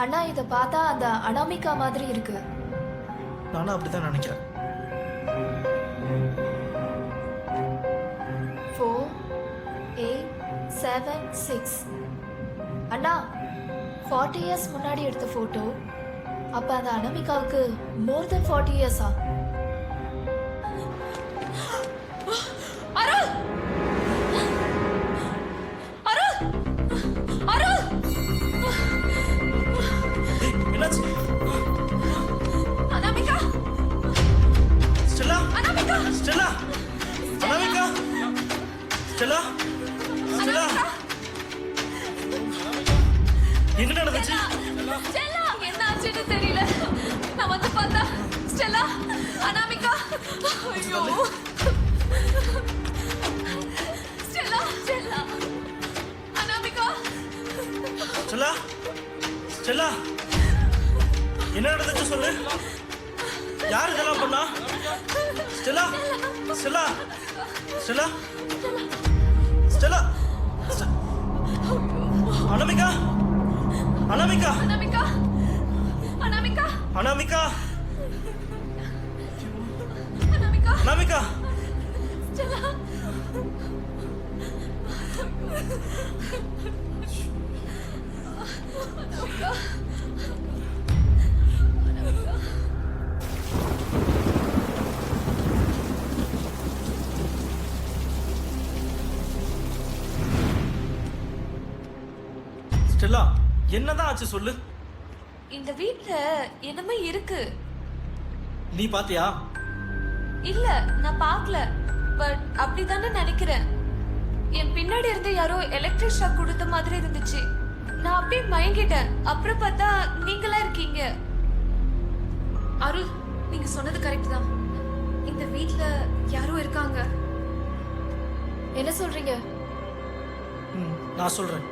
அண்ணா, இதை பார்த்தா அந்த அனாமிகா மாதிரி இருக்கு. நானும் அப்படிதான் நினைக்கிறேன். 4, 8, 7, 6. அண்ணா, 40 இயர்ஸ் முன்னாடி எடுத்த போட்டோ. அப்ப அந்த அனாமிகாவுக்கு மோர் தென் 40 இயர்ஸா? அருள்! அருள்! அருள்! ஏய், என்னாச்சு? Anamika! Stella! Anamika! Stella! Anamika! Stella! Stella! என்ன நடந்துச்சு? ஸ்டெல்லா! என்ன ஆச்சுன்னு தெரியல. நான் வந்து பார்த்தா ஸ்டெல்லா, அனாமிகா. ஐயோ! Stella! Stella! Anamika! Stella! Stella! என்ன நடந்துச்சு சொல்லு. யார் இதெல்லாம் பண்ணா? Stella! Stella! Stella! Stella! Anamika! Anamika! Anamika! Anamika! Anamika! Anamika! Anamika! Stella! Anamika! Stella, என்னதான் ஆச்சு சொல்லு. இந்த வீட்ல என்னமே இருக்கு. நீ பாத்தியா? இல்ல நான் பார்க்கல, பட் அப்படிதானே நினைக்கிறேன். என் பின்னாடி இருந்து யாரோ எலக்ட்ரிக் ஷாக் கொடுத்த மாதிரி இருந்துச்சு. நான் அப்படியே மயங்கிட்டேன். அப்புறம் பார்த்தா நீங்களா இருக்கீங்க. அருள், நீங்க சொன்னது கரெக்ட் தான். இந்த வீட்ல யாரோ இருக்காங்க. என்ன சொல்றீங்க? நான் சொல்கிறேன்,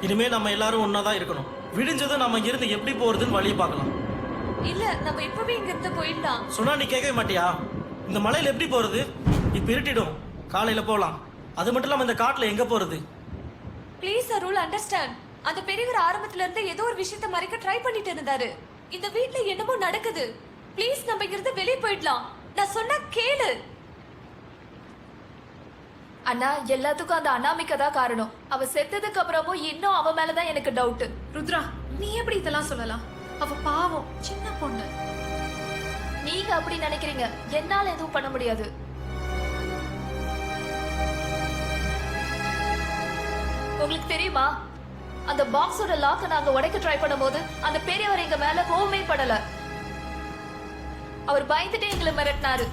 இனிமேல் நம்ம எல்லாரும் ஒன்றா தான் இருக்கணும். விடிஞ்சதும் நம்ம இங்கிருந்து எப்படி போகிறதுன்னு வழியை பார்க்கலாம். இல்ல நம்ம இப்பவே இங்க இருந்து போயிடலாம். சொன்னா நீ கேட்கவே மாட்டியா? இந்த மலையில் எப்படி போகிறது? இப்போ இருட்டிடும், காலையில் போகலாம். அது மட்டும் இல்லாமல் இந்த காட்டில் எங்கே போகிறது? Please Arul, understand. அந்த பெரியவர் ஆரம்பத்துல இருந்து ஏதோ ஒரு விஷயத்தை மறைக்க ட்ரை பண்ணிட்டு இருந்தாரு. இந்த வீட்ல என்னமோ நடக்குது. ப்ளீஸ் நம்ம இங்க இருந்து வெளியே போயிடலாம். நான் சொன்னா கேளு. அண்ணா, எல்லாத்துக்கும் அந்த அனாமிகா தான் காரணம். அவ செத்ததுக்கு அப்புறமும் இன்னும் அவ மேலதான் எனக்கு டவுட். ருத்ரா, நீ எப்படி இதெல்லாம் சொல்லலாம்? அவ பாவம், சின்ன பொண்ணு. நீங்க அப்படி நினைக்கிறீங்க, என்னால எதுவும் பண்ண முடியாது. உங்களுக்கு தெரியுமா, அந்த பாக்ஸோட லாக்க நாங்க உடைக்க ட்ரை பண்ணும்போது அந்த பெரியவர் எங்க மேல கோவமே படல. அவர் பயந்துட்டே எங்களை மிரட்டினாரு.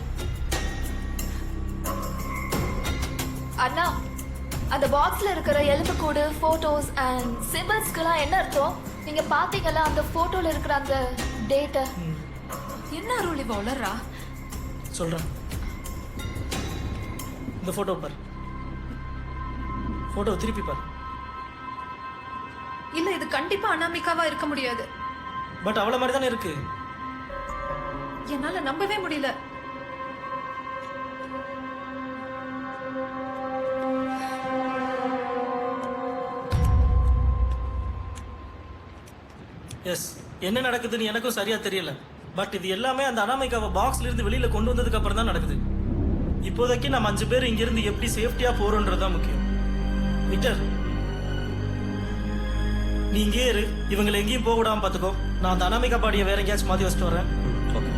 அண்ணா, அந்த பாக்ஸ்ல இருக்கிற எலும்புக்கூடு, போட்டோஸ் அண்ட் சிம்பிள்ஸ்க்குலாம் என்ன அர்த்தம்? நீங்க பாத்தீங்களா அந்த போட்டோல இருக்கிற அந்த டேட்டை? என்ன அருள் இவ உளறா? சொல்கிறேன், இந்த ஃபோட்டோ பார். ஃபோட்டோ திருப்பி பார். இல்ல, இது கண்டிப்பா அனாமிகாவா இருக்க முடியாது. பட் அவளை மாதிரி தானே இருக்கு. என்னால நம்பவே முடியல. எஸ், என்ன நடக்குதுன்னு எனக்கும் சரியா தெரியல. பட் இது எல்லாமே அந்த அனாமிகாவை பாக்ஸ்ல இருந்து வெளியில கொண்டு வந்ததுக்கு அப்புறம் தான் நடக்குது. இப்போதைக்கு நம்ம 5 பேர் இங்கிருந்து எப்படி சேஃப்டியா போறோன்றதுதான் முக்கியம். விக்டர், நீ இங்கே இரு, இவங்களை எங்கேயும் போக விடாம பாத்துக்கோ. நான் அந்த அனாமிகா பாடியை வேற எங்கேயாச்சும் மாத்தி வச்சுட்டு வரேன். Okay.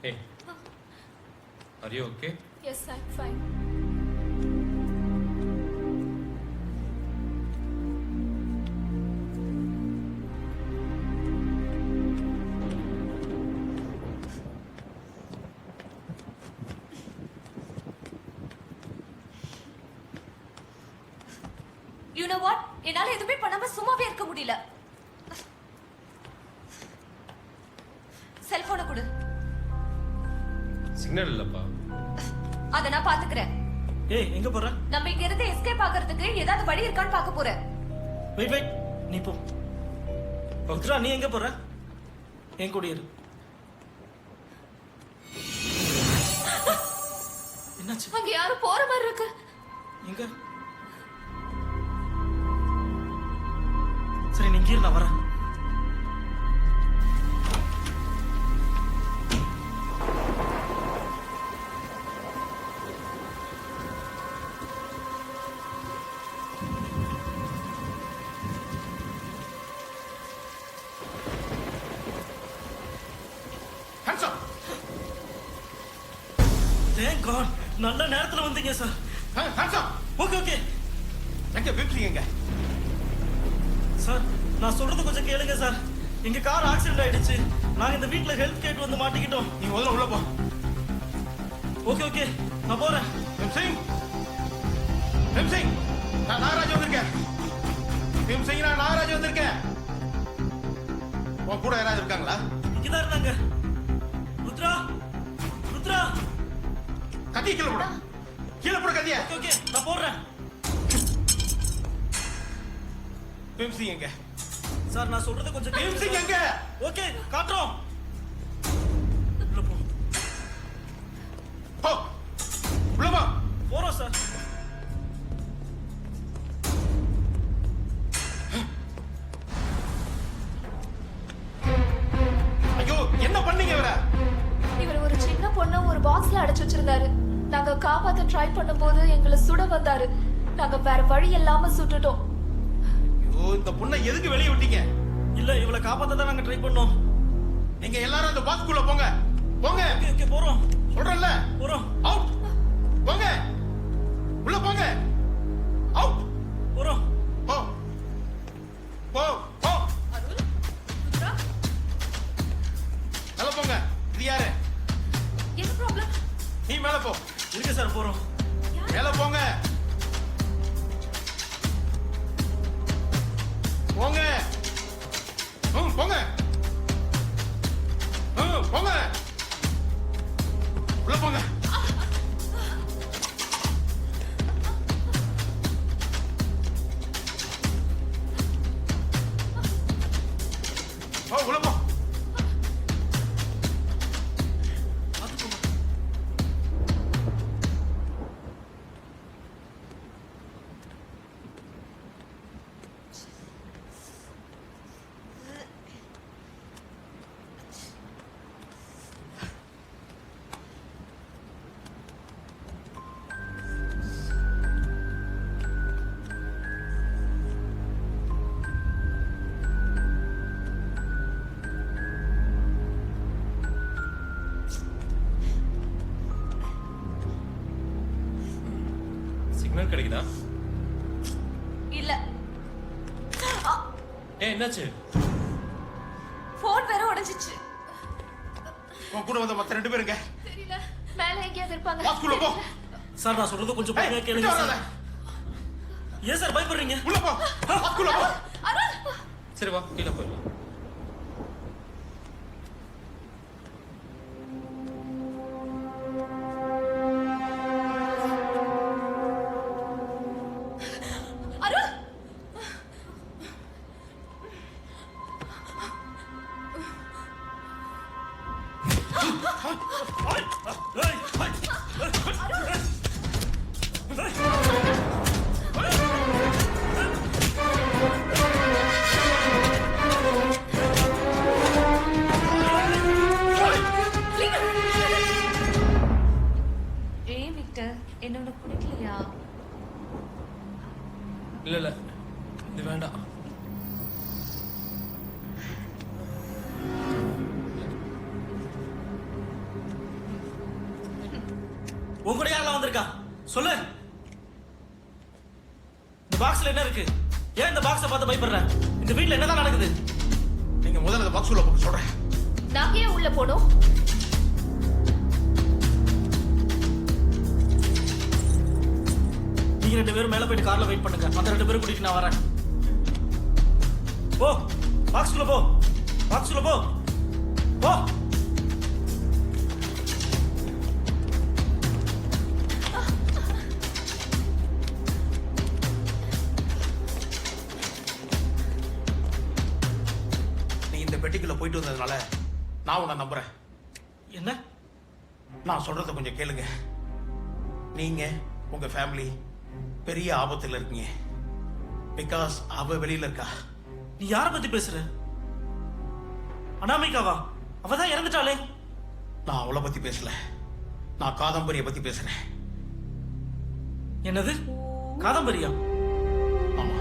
Hey, are you okay? Yes, I'm fine. You know what? என்னால எதுவுமே பண்ணாம சும்மாவே இருக்க முடியல. செல்போனை கொடு. சிக்னல் இல்லப்பா. அத நான் பாத்துக்கிறேன். ஏய், எங்க போற? நம்ம இங்க இருந்து எஸ்கேப் ஆகிறதுக்கு ஏதாவது வழி இருக்கான்னு பார்க்க போறேன். வெயிட் வெயிட், நீ போ. பக்தரா, நீ எங்க போற? என் கூட இரு. என்னாச்சு? அங்க யாரும் போற மாதிரி இருக்கு. எங்க? சரி, நீ இங்க இரு, நான் வரேன். தேங்க் காட், நல்ல நேரத்துல வந்தீங்க சார். ஹேண்ட்ஸ் ஓகே ஓகே எங்க விப்சிங்க சார், நான் சொல்றது கொஞ்சம் கேளுங்க சார். எங்க கார் ஆக்சிடென்ட் ஆயிடுச்சு. நாங்க இந்த வீட்ல ஹெல்ப் கேட்டு வந்து மாட்டிக்கிட்டோம். நீ முதல்ல உள்ள போ. ஓகே ஓகே, நான் போறேன். விம்சிங் நான் நாகராஜ் வந்திருக்கேன். விம்சிங் நான் நாகராஜ் வந்திருக்கேன். உன் கூட யாராவது இருக்காங்களா? இங்கதான் இருந்தாங்க. ருத்ரா ருத்ரா. கத்திய கீழே போட, கீழே போட கத்திய. ஓகே ஓகே, நான் போடுறேன். விம்சிங் எங்க? சார், நான் சொல்றது கொஞ்சம் கேளுங்க விம்சிங் சார். எங்க? ஓகே, காட்டுறோம். உள்ள போ. போ உள்ள போ. போறோம் சார். ஐயோ, என்ன பண்ணீங்க இவர? இவர் ஒரு சின்ன பொண்ணை ஒரு பாக்ஸ்ல அடைச்சு வச்சிருந்தாரு. நாங்க காப்பாத்த ட்ரை பண்ணும்போது எங்களை சுட வந்தாரு. நாங்க வேற வழி இல்லாம சுட்டுட்டோம். ஐயோ, இந்த பொண்ணை எதுக்கு வெளியே விட்டீங்க? இல்ல, இவளை காப்பாத்த தான் நாங்க ட்ரை பண்ணோம். நீங்க எல்லாரும் அந்த பாக்ஸ்க்குள்ள போங்க. போங்க. ஓகே ஓகே, போறோம் சொல்றேன்ல. போறோம் அவுட். போங்க. உள்ள போங்க. அவுட். போறோம். போ. போ. போ. மேல போங்க. இது யாரு? என்ன ப்ராப்ளம்? நீ மேல போ. இருக்கு சார், போறோம். மேல போங்க. போங்க. போங்க. போங்க. உள்ள போங்க. உள்ள போ. சிக்னல் கிடைக்குதா? இல்ல, என்னாச்சு? போன் வேற உடைஞ்சிச்சு. உன் கூட வந்த மத்த 2 பேருங்க. தெரியல, மேல எங்கேயாவது இருப்பாங்க. பாஸ்குள்ள போ. சார், நான் சொல்றது கொஞ்சம் பொறுமையா ஏய், கேளுங்க கிட்ட சார். வராத. ஏன் சார் பயப்படுறீங்க? உள்ள போ. பாஸ்குள்ள போ. சரி வா, கீழே போயிடலாம். அருண், ஏன் விக்டர், என்ன உனக்கு பிடிக்கலையா? இல்ல இல்ல, இது வேண்டாம். உன் கூட யாரெல்லாம் வந்திருக்கா? சொல்லு. இந்த பாக்ஸ்ல என்ன இருக்கு? ஏன் இந்த பாக்ஸை பார்த்து பயப்படுற? இந்த வீட்ல என்னதான் நடக்குது? நீங்க முதல்ல அந்த பாக்ஸ்குள்ள போக சொல்றேன். நாங்க ஏன் உள்ள போனோம்? நீங்க 2 பேரும் மேல போயிட்டு கார்ல வெயிட் பண்ணுங்க. அந்த 2 பேரும் கூட்டிட்டு நான் வரேன். போ, பாக்ஸ்குள்ள போ. பாக்ஸ்குள்ள போ. போ. நீ இந்த பெட்டிக்குள்ள போயிட்டு வந்ததுனால நான் உன்னை நம்புறேன். என்ன? நான் சொல்றத கொஞ்சம் கேளுங்க. நீங்க உங்க ஃபேமிலி பெரிய ஆபத்துல இருக்கீங்க. பிகாஸ் அவ வெளியில இருக்கா. நீ யார பத்தி பேசுற? அனாமிகாவா? அவ தான் இறந்துட்டாளே. நான் அவளை பத்தி பேசல. நான் காதம்பரிய பத்தி பேசுறேன். என்னது? காதம்பரியா? ஆமா.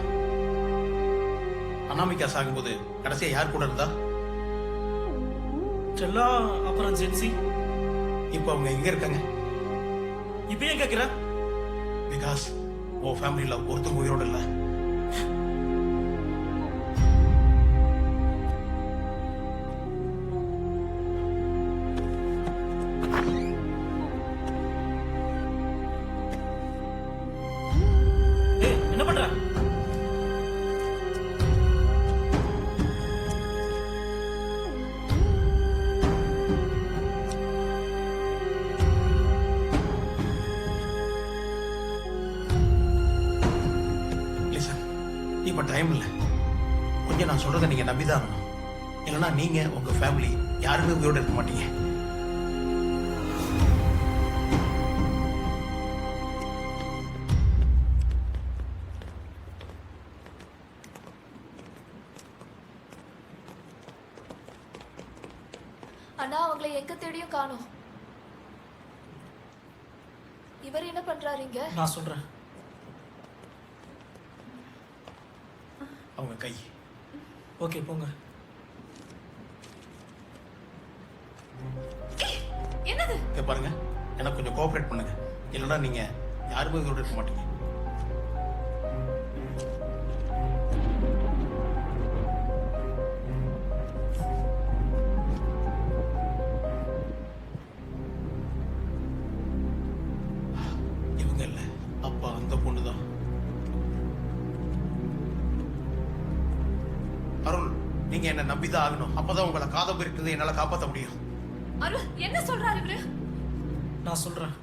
அனாமிகா சாகும்போது கடைசியா யார் கூட இருந்தா? செல்லா, அப்புறம் ஜென்சி. இப்ப அவங்க எங்க இருக்காங்க? இப்போ ஏன் கேட்குற? பிகாஸ் உன் ஃபேமிலியில் ஒருத்தங்க உயிரோடு இல்லை. ஏய், என்ன பண்ற? லிசன், இப்போ டைம் இல்லை. கொஞ்சம் நான் சொல்றதை நீங்க நம்பிதான் ஆகணும். இல்லைன்னா நீங்க உங்க ஃபேமிலி யாருமே உயிரோடு இருக்க மாட்டீங்க. அண்ணா அவங்கள எங்க தேடியும் காணோம். இவர் என்ன பண்றாருங்க? நான் சொல்றேன். அவங்க கை ஓகே போங்க. என்னது? இங்க பாருங்க, எனக்கு கொஞ்சம் கோஆபரேட் பண்ணுங்க. இல்லைன்னா நீங்க யாருமே உயிரோடு இருக்க மாட்டீங்க. இவங்க இல்ல, அப்பா அந்த பொண்ணுதான். அருள், நீங்க என்ன நம்பிதான் ஆகணும். அப்பதான் உங்களை காதம்பரி இருக்கிறது என்னால காப்பாற்ற முடியும். அருள் என்ன சொல்றாரு இவரு? நான் சொல்றேன்.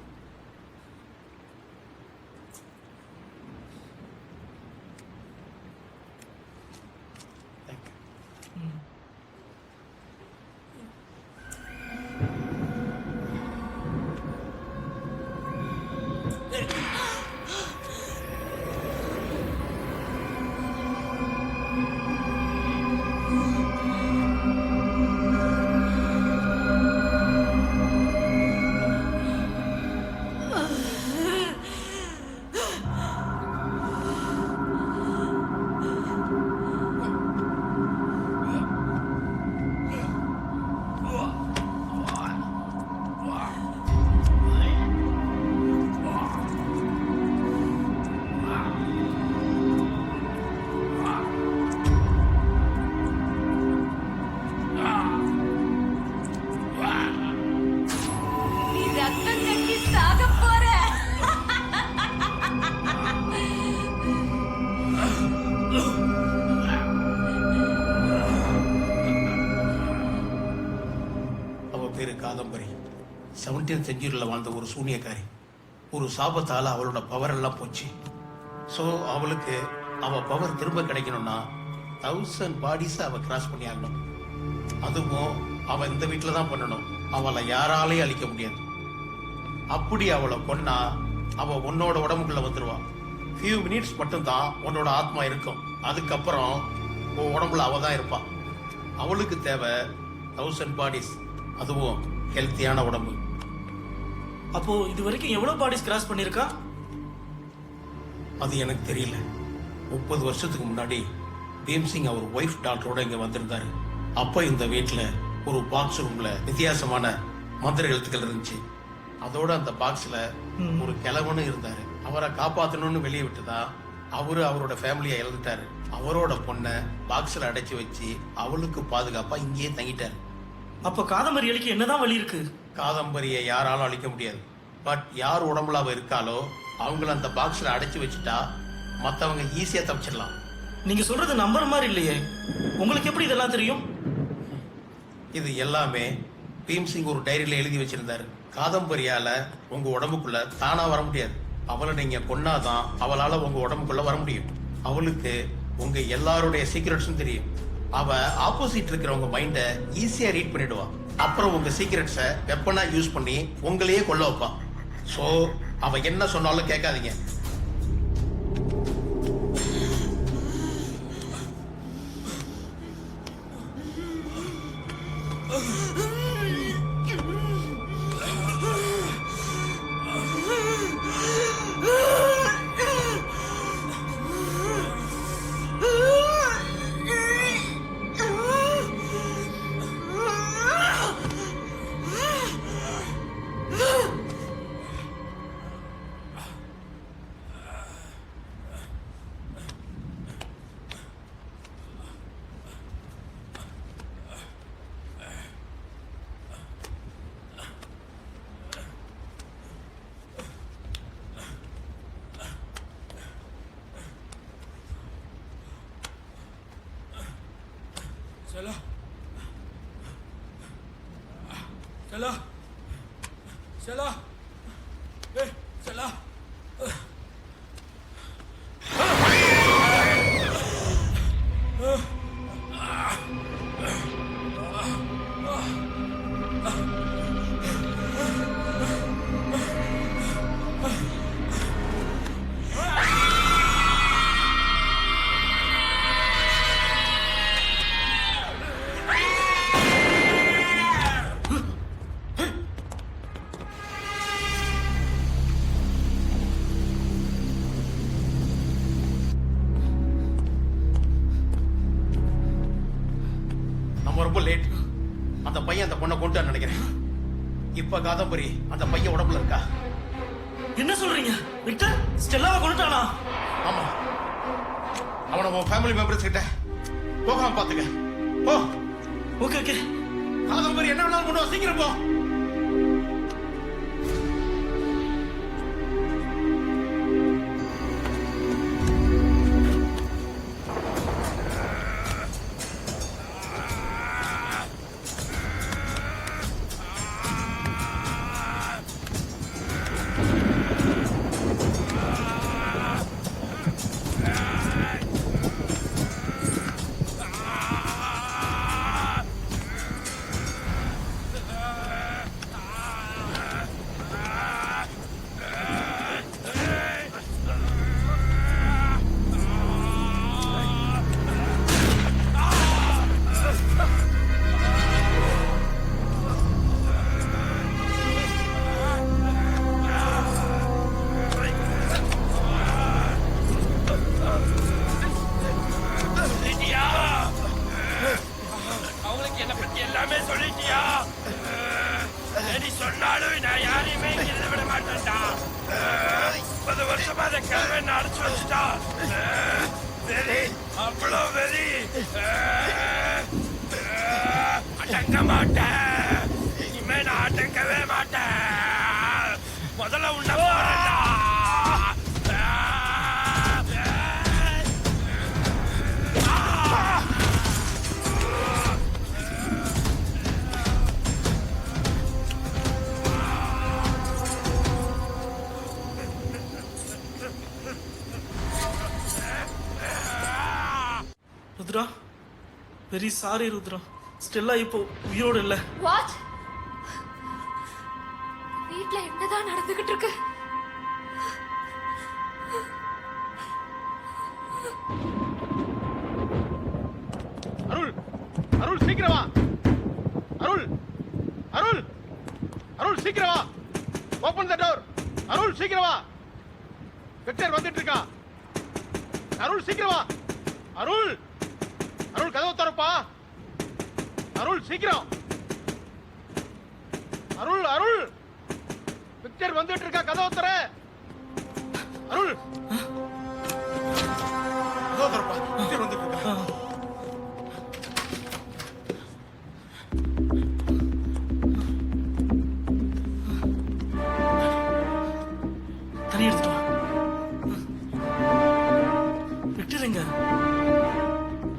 Thank you. நீ ரத்தம் கட்டி சாக போற. அவ பேரு காதம்பரி. 17th செஞ்சுரியில் வாழ்ந்த ஒரு சூனியக்காரி. ஒரு சாபத்தால அவளோட பவர் எல்லாம் போச்சு. ஸோ அவளுக்கு அவ பவர் திரும்ப கிடைக்கணும்னா 1000 பாடிஸ் அவ கிராஸ் பண்ணி ஆகணும். அதுவும் அவ இந்த வீட்டில் தான் பண்ணணும். அவளை யாராலையும் அழிக்க முடியாது. அப்படி அவளை கொன்னா அவ உன்னோட உடம்புக்குள்ள வந்துருவா. ஃபியூ மினிட்ஸ் மட்டும்தான் உன்னோட ஆத்மா இருக்கும். அதுக்கப்புறம் உன் உடம்புல அவ தான் இருப்பா. அவளுக்கு தேவை 1000 பாடிஸ், அதுவும் ஹெல்த்தியான உடம்பு. அப்போ இது வரைக்கும் எவ்வளவு பாடிஸ் கிராஸ் பண்ணிருக்கா? அது எனக்கு தெரியல. 30 வருஷத்துக்கு முன்னாடி பீம்சிங் அவர் ஒய்ஃப் டாக்டரோட இங்க வந்திருந்தாரு. அப்ப இந்த வீட்டுல ஒரு பாக்ஸ் ரூம்ல வித்தியாசமான மந்திர எழுத்துக்கள் இருந்துச்சு. அதோட அந்த பாக்ஸ்ல ஒரு கிழவனும் இருந்தாரு. அவரை காப்பாத்தணும்னு வெளியே விட்டுதா அவரோட ஃபேமிலியை இழந்துட்டாரு. அவரோட பொண்ணை பாக்ஸ்ல அடைச்சு வச்சு அவளுக்கு பாதுகாப்பா இங்கேயே தங்கிட்டாரு. அப்ப காதம்பரி அழிக்க என்னதான் வழி இருக்கு? காதம்பரியை யாராலும் அழிக்க முடியாது. பட் யார் உடம்புல அவ இருக்காளோ அவங்கள அந்த பாக்ஸ்ல அடைச்சு வச்சுட்டா மத்தவங்க ஈஸியா தப்பிச்சிடலாம். நீங்க சொல்றது நம்புற மாதிரி இல்லையே. உங்களுக்கு எப்படி இதெல்லாம் தெரியும்? இது எல்லாமே பீம்சிங் ஒரு டைரியில எழுதி வச்சிருந்தாரு. காதம்பரியால உங்க உடம்புக்குள்ள தானா வர முடியாது. அவளை நீங்க கொன்னாதான் அவளால உங்க உடம்புக்குள்ள வர முடியும். அவளுக்கு உங்க எல்லாருடைய சீக்ரெட்ஸும் தெரியும். அவ ஆப்போசிட் இருக்கிறவங்க மைண்ட ஈஸியா ரீட் பண்ணிடுவா. அப்புறம் உங்க சீக்ரெட்ஸை வெப்பனா யூஸ் பண்ணி உங்களையே கொல்ல வைப்பா. சோ அவ என்ன சொன்னாலும் கேட்காதீங்க. ஸ்டெல்லா ஏய் ஸ்டெல்லா நம்ம ரொம்ப லேட். அந்த பையன் அந்த பொண்ணை கொண்டு நினைக்கிறேன். இப்ப காதம்பரி அந்த பையன் உடம்புல இருக்கா? என்ன சொல்றீங்க விக்டர்? ஸ்டெல்லாவை கொண்டுட்டானா? ஆமா. அவனை உன் ஃபேமிலி மெம்பர்ஸ் கிட்ட போகாம பாத்துக்க. போ. Okay okay. காதம்பரி என்ன வேணாலும் கொண்டு வா, சீக்கிரம் போ. அவங்களுக்கு என்ன பத்தி எல்லாமே சொல்லிட்டியா? நீ சொன்னாலும் நான் யாரையுமே இங்க விட மாட்டேன்டா. 30 வருஷமா அதை கிழமை அடைச்சு வச்சுட்டா. வெறி, அவ்வளோ வெறி. அடங்க மாட்டேன். இனிமே நான் அடங்கவே மாட்டேன். முதல்ல உன்னை பாருடா. Rudra, very sorry Rudra. Stella இப்போ உயிரோடு இல்லை. வாட்? வீட்ல என்னதான் நடந்துகிட்டு இருக்கு? அருள், அருள் சீக்கிரம் வா. அருள், அருள், அருள் சீக்கிரம் வா. Open the door. அருள் சீக்கிரம் வா. விக்டர் வந்துட்டு இருக்கான். அருள் சீக்கிரம் வா. அருள், அருள் கதவு திறப்பா. அருள் சீக்கிரம். அருள், அருள் விக்டர் வந்துட்டு இருக்கா, கதவு திற. அருள் கதவு திறப்பா. விக்டர் வந்துட்டு இருக்கா. தண்ணி எடுத்துட்டு வா. விக்டர் எங்க?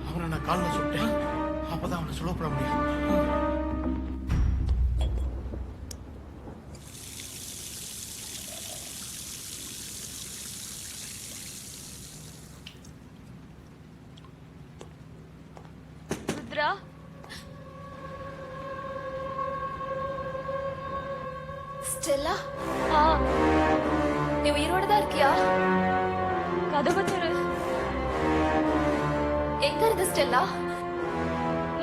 அவனை நான் காலில் சுட்டேன். அப்பதான் அவனை சுலபப்பட முடியும். ருத்ரா, ஸ்டெல்லா, ஆ, நீ உயிரோட தான் இருக்கியா? கதவை திற. எங்க இருந்த ஸ்டெல்லா?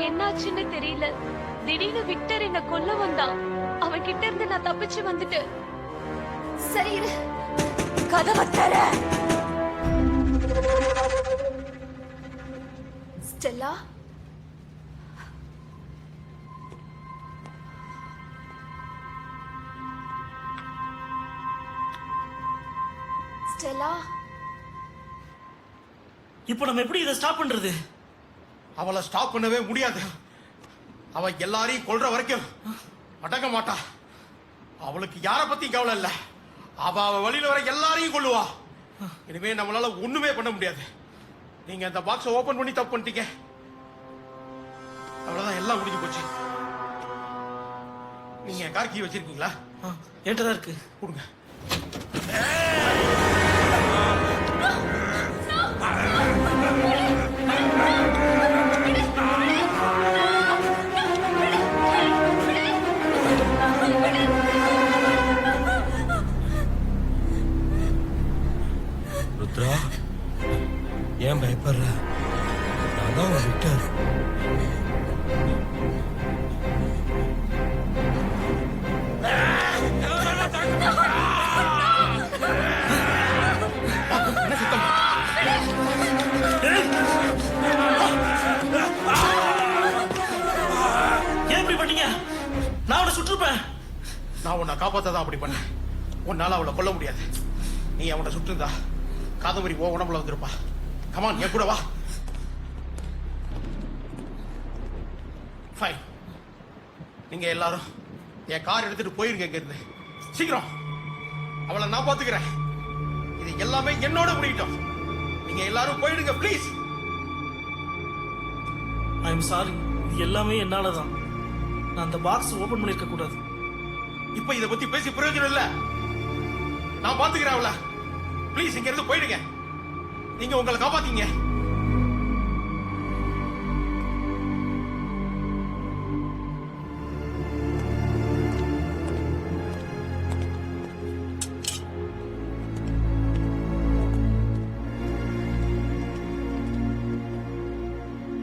என்னாச்சுன்னு தெரியல. திடீர்னு விக்டர் என்ன கொல்ல வந்தான். அவன் கிட்ட இருந்து நான் தப்பிச்சு வந்துட்டேன். சரி இரு. கதவை திற. ஸ்டெல்லா, ஸ்டெல்லா, இப்போ நம்ம எப்படி இதை ஸ்டாப் பண்றது? அவளை ஸ்டாப் பண்ணவே முடியாது. அவ எல்லாரையும் கொல்ற வரைக்கும் அடங்க மாட்டா. அவளுக்கு யார பத்தி கவலை இல்ல. அவ வழியில வர எல்லாரையும் கொல்லுவா. இனிமே நம்மளால ஒண்ணுமே பண்ண முடியாது. நீங்க அந்த பாக்ஸை ஓபன் பண்ணி தப்பு பண்ணிட்டீங்க. அவ்வளவுதான், எல்லாம் முடிஞ்சு போச்சு. நீங்க கார் கீ வச்சிருக்கீங்களா? என்கிட்ட தான் இருக்கு. கொடுங்க. ருத்ரா, ஏன் பயப்படுற? நான் தான் உன் விக்டர். ஏன் இப்படி பண்ணீங்க? நான் அவனை சுட்டிருப்பேன். நான் உன்னை காப்பாத்ததான் அப்படி பண்ணேன். உன்னால அவளை கொல்ல முடியாது. நீ அவனை சுட்டிருந்தா காதம்பரி ஓ உடம்புல வந்திருப்பா. கமான், என் கூட வா. ஃபைன். நீங்க எல்லாரும் என் கார் எடுத்துட்டு போயிருங்க இங்க இருந்து. சீக்கிரம். அவளை நான் பாத்துக்கிறேன். இது எல்லாமே என்னோட முடியட்டும். நீங்க எல்லாரும் போயிடுங்க ப்ளீஸ். I am sorry. இது எல்லாமே என்னால தான். நான் அந்த பாக்ஸ் ஓபன் பண்ணிருக்க கூடாது. இப்ப இத பத்தி பேசி பிரயோஜனம் இல்ல. நான் பாத்துக்கிறேன் அவளை. ப்ளீஸ் இங்க இருந்து போயிடுங்க. நீங்க உங்களை காப்பாத்தீங்க.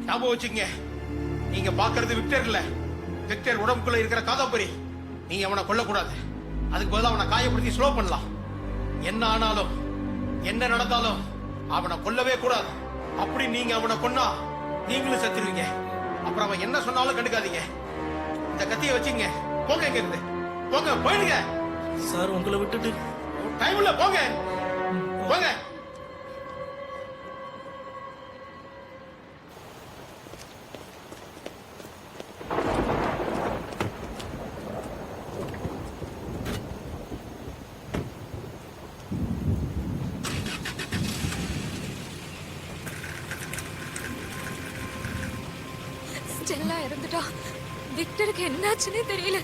ஞாபகம் வச்சுங்க, நீங்க பாக்குறது விக்டர் இல்ல. விக்டர் உடம்புக்குள்ள இருக்கிற காதம்பரி. நீங்க அவனை கொல்லக்கூடாது. அதுக்கு பதிலா அவனை காயப்படுத்தி ஸ்லோ பண்ணலாம். என்ன ஆனாலும் என்ன நடந்தாலும் அவனை கொல்லவே கூடாது. அப்படி நீங்க அவனை கொன்னா நீங்களும் செத்துருவீங்க. அப்புறம் அவன் என்ன சொன்னாலும் கண்டுக்காதீங்க. இந்த கத்தியை வச்சுங்க. போங்க இங்க இருந்து. போங்க, போயிடுங்க. சார், உங்களை விட்டுட்டு டைம் இல்ல. போங்க போங்க. ஸ்டெல்லா இறந்துட்டா. விக்டருக்கு என்னாச்சுன்னே தெரியல.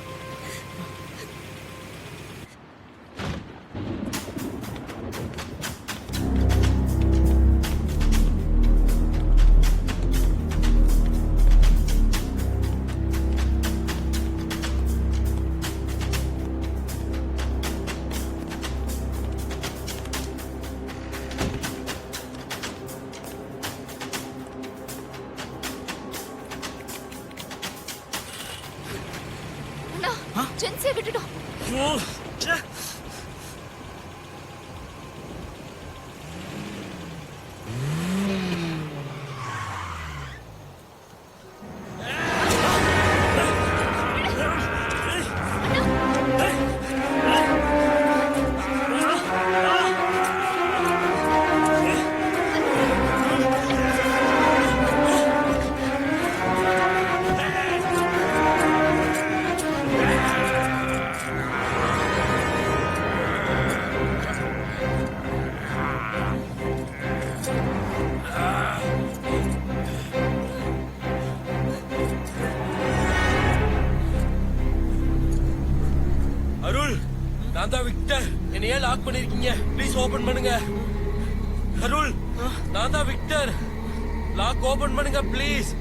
ஜென்சியை விட்டுட்டோம். ஐயோ, ச்சே. அருள், நான் தான் விக்டர். என்னை ஏன் லாக் பண்ணிருக்கீங்க? ப்ளீஸ் ஓபன் பண்ணுங்க. அருள், நான் தான் விக்டர். லாக் ஓபன் பண்ணுங்க ப்ளீஸ்.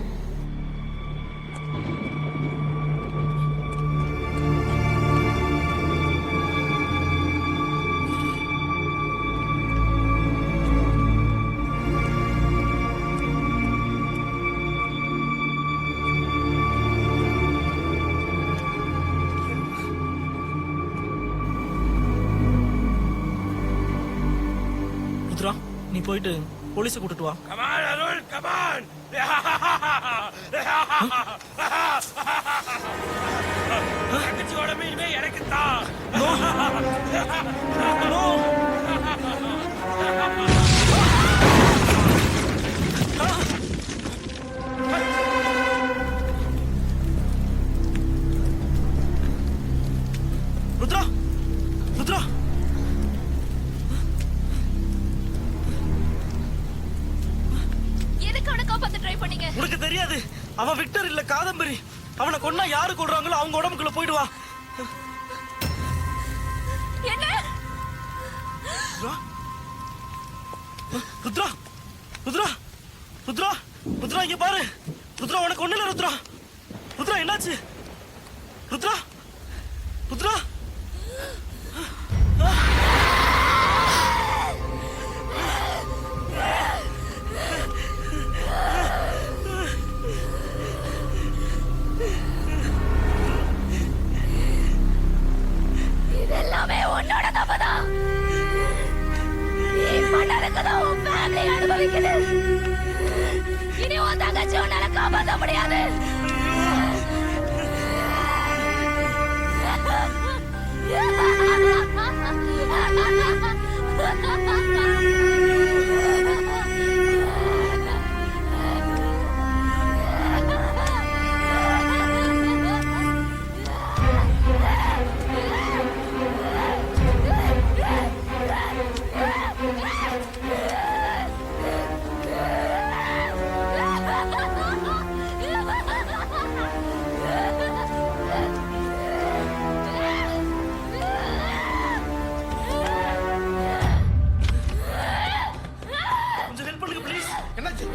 ருத்ரா, நீ போயிட்டு போலீஸை கூட்டிட்டு வா. கமான் அருள், கமான். தங்கச்சியோட மீனுமே எனக்கு தான். ருத்ரா, ருத்ரா. எதுக்கு அவனை காப்பாத்த ட்ரை பண்ணீங்க? உனக்கு தெரியாது. அவன் விக்டர் இல்ல, காதம்பரி. அவனை கொன்னா யாரு கொள்றாங்களோ அவங்க உடம்புக்குள்ள போயிடுவா. ருத்ரா ருத்ரா ருத்ரா ருத்ரா ருத்ரா இங்க பாரு ருத்ரா உனக்கு ஒண்ணு இல்ல ருத்ரா ருத்ரா என்னாச்சு ருத்ரா ருத்ரா இதெல்லாமே உன்னோட தப்புதான். நீ பண்ணதுக்குதான் உன் ஃபேமிலி அனுபவிக்குது. இனி உன் தங்கச்சி உன்னால காப்பாற்ற முடியாது. கொஞ்சம் ஹெல்ப் பண்ணுங்க ப்ளீஸ் என்னாச்சு?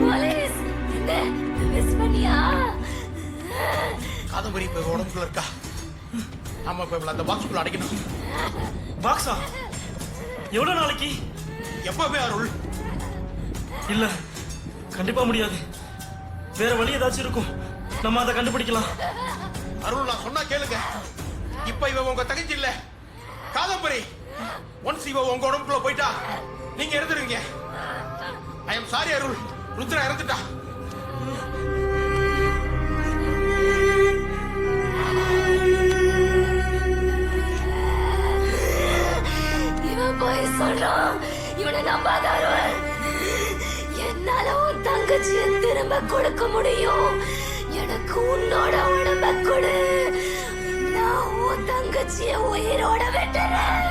போலீஸ் மிஸ் பண்ணியா? காதம்பரி இப்ப உடம்புக்குள்ள இருக்கா. ஆமா, இப்ப இவளை அந்த பாக்ஸ்குள்ள அடைக்கணும். பாக்ஸா எவ்வளவு நாளைக்கு எப்பவே அருள்? இல்ல கண்டிப்பா முடியாது வேற வழி ஏதாச்சும் இருக்கும் நம்ம அதை கண்டுபிடிக்கலாம் அருள், நான் சொன்னா கேளுங்க. இப்ப இவ உங்க தங்கச்சி இல்ல, காதம்பரி. ஒன்ஸ் இவ உங்க உடம்புக்குள்ள போயிட்டா நீங்க இறந்துருவீங்க. ஐ எம் சாரி அருள், ருத்ரா இறந்துட்டா. இவன் போய் சொல்றான். இவனை நம்பாத அருள். என்னால உன் தங்கச்சியை திரும்ப கொடுக்க முடியும். எனக்கு உன்னோட உடம்ப கொடு. நான் உன் தங்கச்சியை உயிரோட விட்டுறேன்.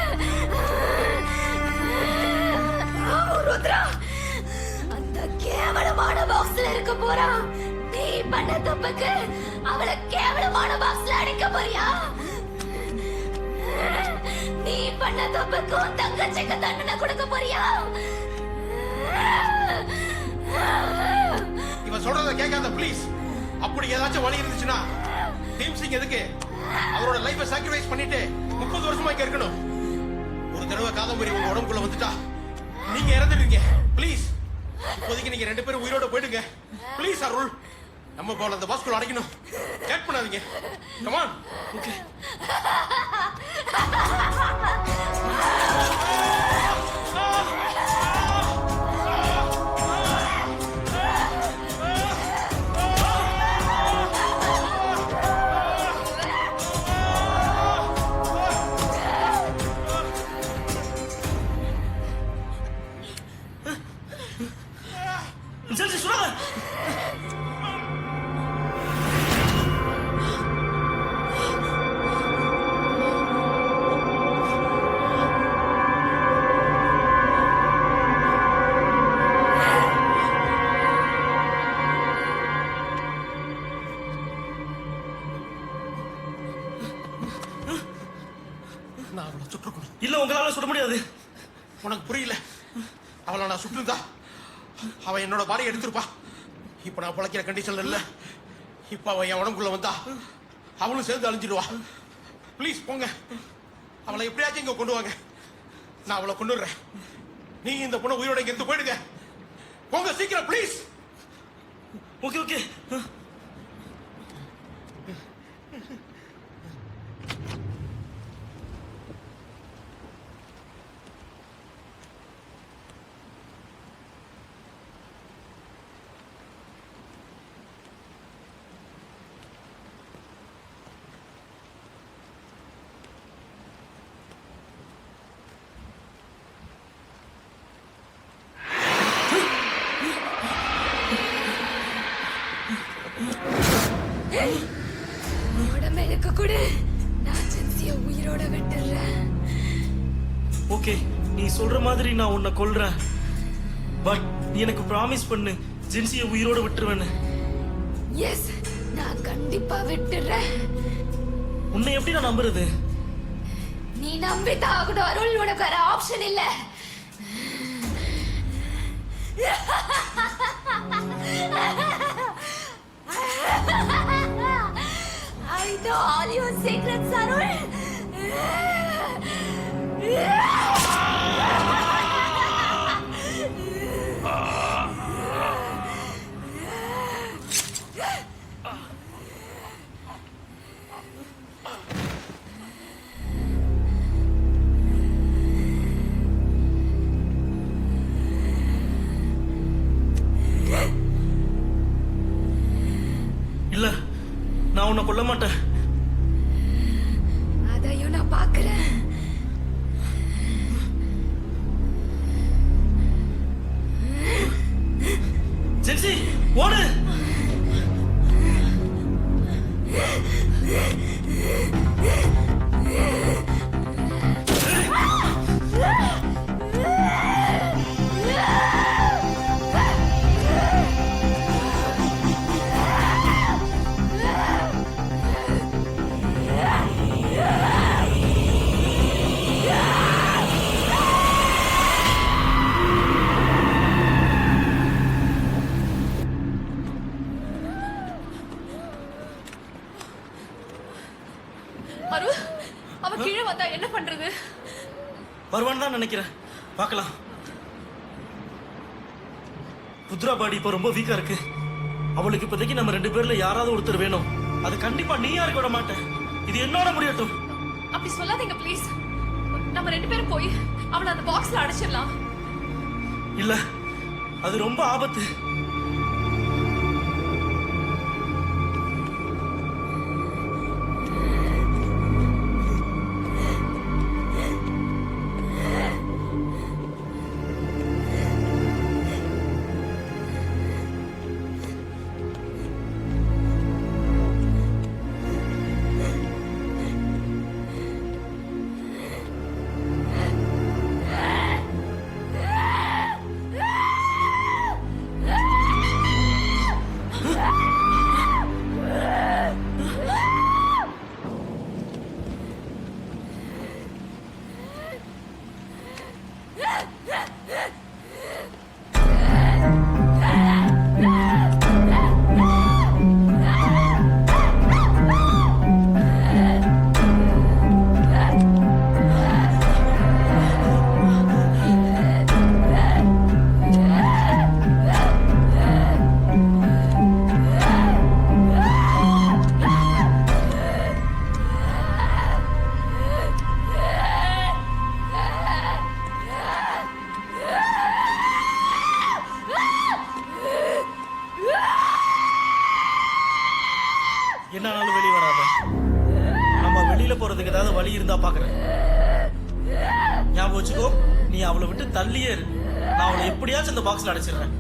ருத்ரா, அந்த கேவலமான பாக்ஸ்ல இருக்க போறான். நீ பண்ண தப்புக்கு அவளை கேவலமான பாக்ஸ்ல அடைக்க போறியா? நீ பண்ண தப்புக்கு உன் தங்கச்சிக்கு தண்டனை கொடுக்க போறியா? இவ சொல்றத கேட்காத ப்ளீஸ். அப்படி ஏதாச்சும் வழி இருந்துச்சுன்னா டீம் சிங் எதுக்கு அவரோட லைஃபை சாக்ரிஃபைஸ் பண்ணிட்டு 30 வருஷமா இங்க இருக்கணும்? ஒரு தடவை காதம்பரி உங்க உடம்புக்குள்ள வந்துட்டா நீங்க இறந்துடுவீங்க. ப்ளீஸ், இப்போதைக்கு நீங்க 2 பேரும் உயிரோட போயிடுங்க. ப்ளீஸ் அருள், நம்ம போல அந்த பாஸ்குள்ள அடைக்கணும். கேட் பண்ணாதீங்க. Come on. ஓகே சரி சுடாத நான் அவளை சுட்டுக்கணும். இல்ல உங்களால சுட முடியாது உனக்கு புரியல. அவளை நான் சுட்டுருந்தா அவ என்னோட பாடியை எடுத்திருப்பா. இப்ப நான் பிழைக்கிற கண்டிஷன்ல இல்ல. இப்ப அவ என் உடம்புக்குள்ள வந்தா அவளும் சேர்ந்து அழிஞ்சிடுவா. ப்ளீஸ் போங்க, அவளை எப்படியாச்சும் இங்க கொண்டு வாங்க. நான் அவளை கொண்டு வர்றேன். நீங்க இந்த பொண்ணை உயிரோட இங்க இருந்து போயிடுங்க. போங்க சீக்கிரம் ப்ளீஸ். ஓகே ஓகே உடம்ப எனக்கு கொடு. நான் ஜென்சிய உயிரோட விட்டுறேன். ஓகே நீ சொல்ற மாதிரி நான் உன்னை கொல்றேன். பட் நீ எனக்கு ப்ராமிஸ் பண்ணு, ஜென்சியை உயிரோட விட்டுருவேன்னு. எஸ், நான் கண்டிப்பா விட்டுறேன். உன்னை எப்படி நான் நம்புறது? நீ நம்பித்தான் ஆகணும் அருள், உனக்கு வேற ஆப்ஷன் இல்ல. I know all your secrets, Arul. இல்ல, நான் உன்னை கொல்ல மாட்டேன். அதையும் நான் பார்க்கிறேன். ஜென்சி, ஓடு. அருள், அவ கீழே வந்தா என்ன பண்றது? வருவான்னு தான் நினைக்கிறேன். பார்க்கலாம். ருத்ரா பாடி இப்போ ரொம்ப வீக்கா இருக்கு. அவளுக்கு இப்போதைக்கு நம்ம 2 பேர்ல யாராவது ஒருத்தர் வேணும். அது கண்டிப்பா நீயா இருக்க விட மாட்டேன். இது என்னோட முடியட்டும். அப்படி சொல்லாதீங்க ப்ளீஸ். நம்ம 2 பேரும் போய் அவளை அந்த பாக்ஸ்ல அடைச்சிடலாம். இல்ல, அது ரொம்ப ஆபத்து. என்னாலும் வெளியே வராத. நம்ம வெளியில போறதுக்கு ஏதாவது வழி இருந்தா பாக்குறேன். ஞாபகம் வச்சுக்கோ, நீ அவளை விட்டு தள்ளியே இரு. நான் அவளை எப்படியாச்சும் இந்த பாக்ஸ்ல அடைச்சிடுறேன்.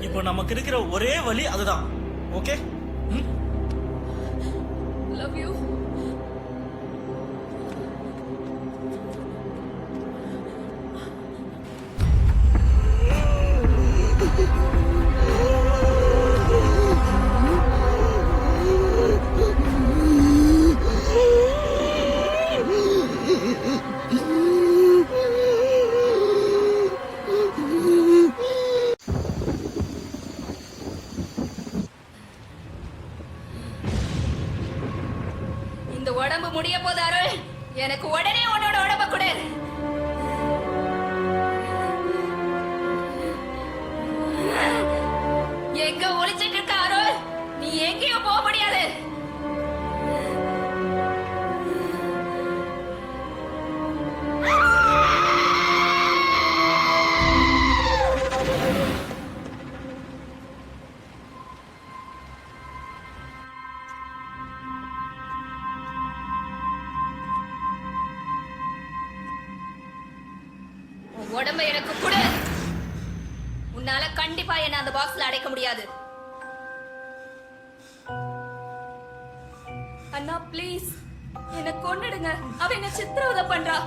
இப்போ நமக்கு இருக்கிற ஒரே வழி அதுதான். ஓகே? Love you. இந்த உடம்பு முடிய போது அருள், எனக்கு உடனே உன்னோட உடம்ப கொடு. எங்க ஒளிச்சிட்டு இருக்க அருள்? நீ எங்கேயும் போக முடியாது. உடம்ப எனக்கு கொடு. உன்னால கண்டிப்பா என்ன அந்த பாக்ஸ்ல அடைக்க முடியாது. அண்ணா ப்ளீஸ், என்ன கொன்னுடுங்க. அவ என்ன சித்திரவதை பண்றா.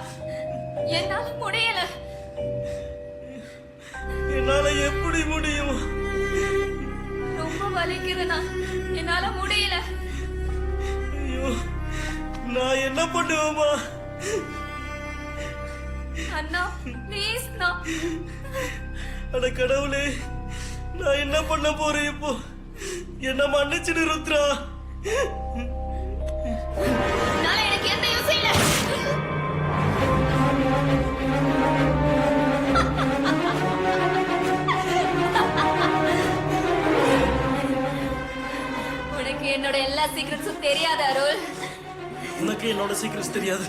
என்னால முடியல. என்னால எப்படி முடியும்? ரொம்ப வலிக்குதுண்ணா, என்னால முடியல. ஐயோ நான் என்ன பண்ணுவேமா? அண்ணா ப்ளீஸ்ண்ணா. அட கடவுளே, நான் என்ன பண்ண போறேன் இப்போ? என்ன மன்னிச்சிடு ருத்ரா. என்னால எனக்கு எந்த யூஸும் இல்ல. உனக்கு என்னோட எல்லா சீக்ரெட்ஸும் தெரியாது அருள். உனக்கு என்னோட சீக்கிரம் தெரியாது.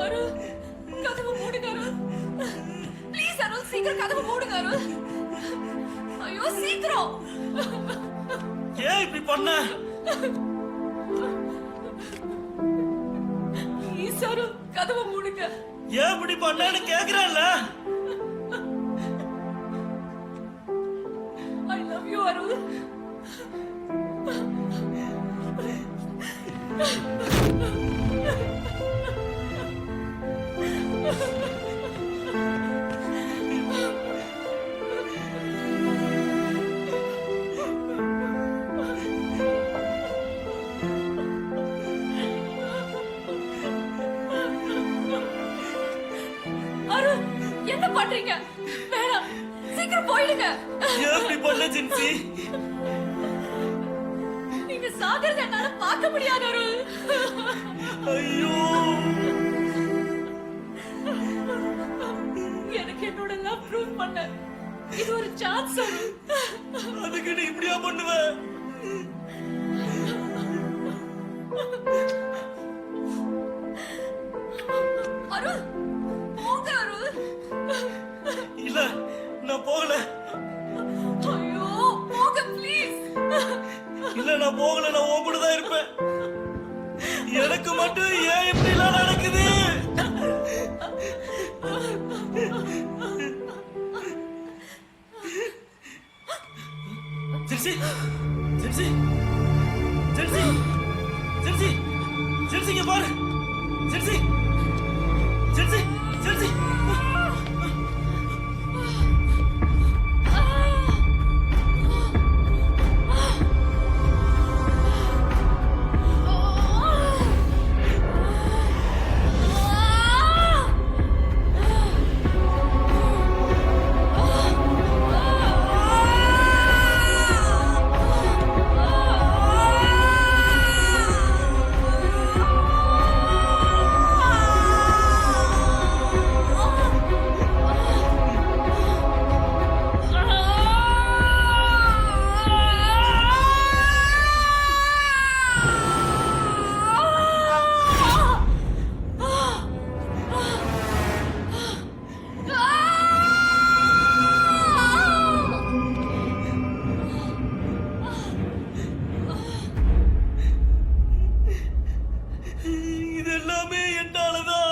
அருள், கதவை மூடுங்க அருள். ப்ளீஸ் அருள், சீக்கிரம் கதவை மூடுங்க அருள். ஐயோ சீக்கிரம். ஏன் இப்படி பண்ண? ப்ளீஸ் அருள், கதவை மூடுங்க. ஏன் இப்படி பண்ணேன்னு கேக்குறேன்ல. ஐ லவ் யூ அருள். அருள், என்ன பண்றீங்க? வேணாம், சீக்கிரம் போயிடுங்க. ஏன் இப்படி பண்ண ஜின்சி? நீங்க சாகிறத என்னால பார்க்க முடியாது அருள். ஐயோ எனக்கு என்னோட லவ் ப்ரூவ் பண்ண இது ஒரு சான்ஸ் அருள். அதுக்கு நீ இப்படியா பண்ணுவ? அருள், போங்க அருள். இல்ல நான் போகல. ஐயோ போங்க ப்ளீஸ். இல்ல நான் போகல. நான் உன் கூட தான் இருப்பேன். எனக்கு மட்டும் ஏன் இப்படி எல்லாம் நடக்குது? ஜென்சி ஜென்சி ஜென்சி ஜென்சி ஜென்சி இங்க பாரு. ஜென்சி ஜென்சி ஜென்சி இது எல்லாமே என்னாலதான்.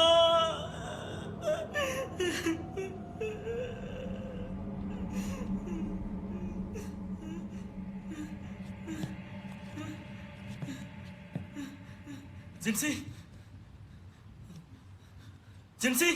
ஜின்சி ஜின்சி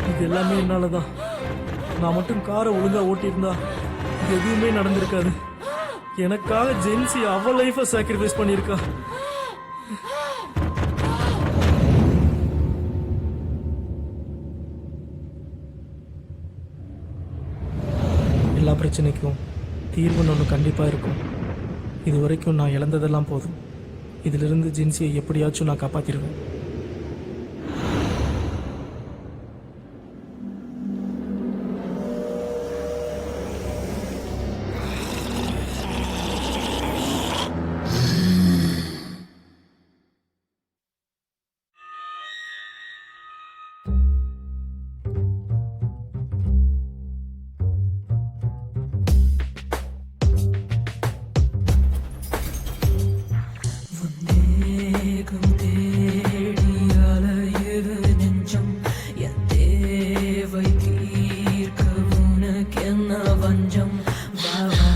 இது எல்லாமே என்னாலதான். நான் மட்டும் காரை ஒழுங்கா ஓட்டியிருந்தா இது எதுவுமே நடந்திருக்காது. எனக்காக ஜென்சி அவ லைஃபை சாக்ரிஃபைஸ் பண்ணியிருக்கா. பிரச்சனைக்கும் தீர்வுன்னு ஒன்று கண்டிப்பாக இருக்கும். இது வரைக்கும் நான் இழந்ததெல்லாம் போதும். இதிலிருந்து ஜென்சியை எப்படியாச்சும் நான் காப்பாற்றிடுவேன். தேகம் தேடி அலையுது நெஞ்சம் என் தேவை தீர்க்க உனக்கு என்ன வஞ்சம் வா வா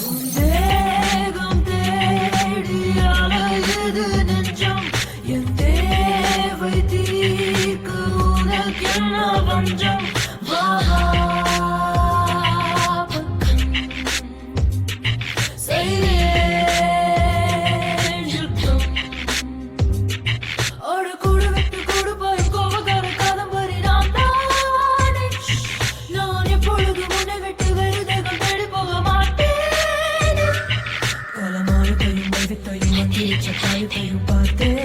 உன் தேகம் தேடி அலையுது நெஞ்சம் என் தேவை தீர்க்க உனக்கு என்ன வஞ்சம் வா வா ஒரு கூடு விட்டு கூடு போய் கோபக்கார காதம்பரி நான் தானே. நான் எப்பொழுது உன்னை விட்டு வேறு தேகம் தேடி போக மாட்டேன். களமாயத்தையும் வைவித்தையும் அங்கிரிச்ச காயத்தையும் பார்த்தேன்.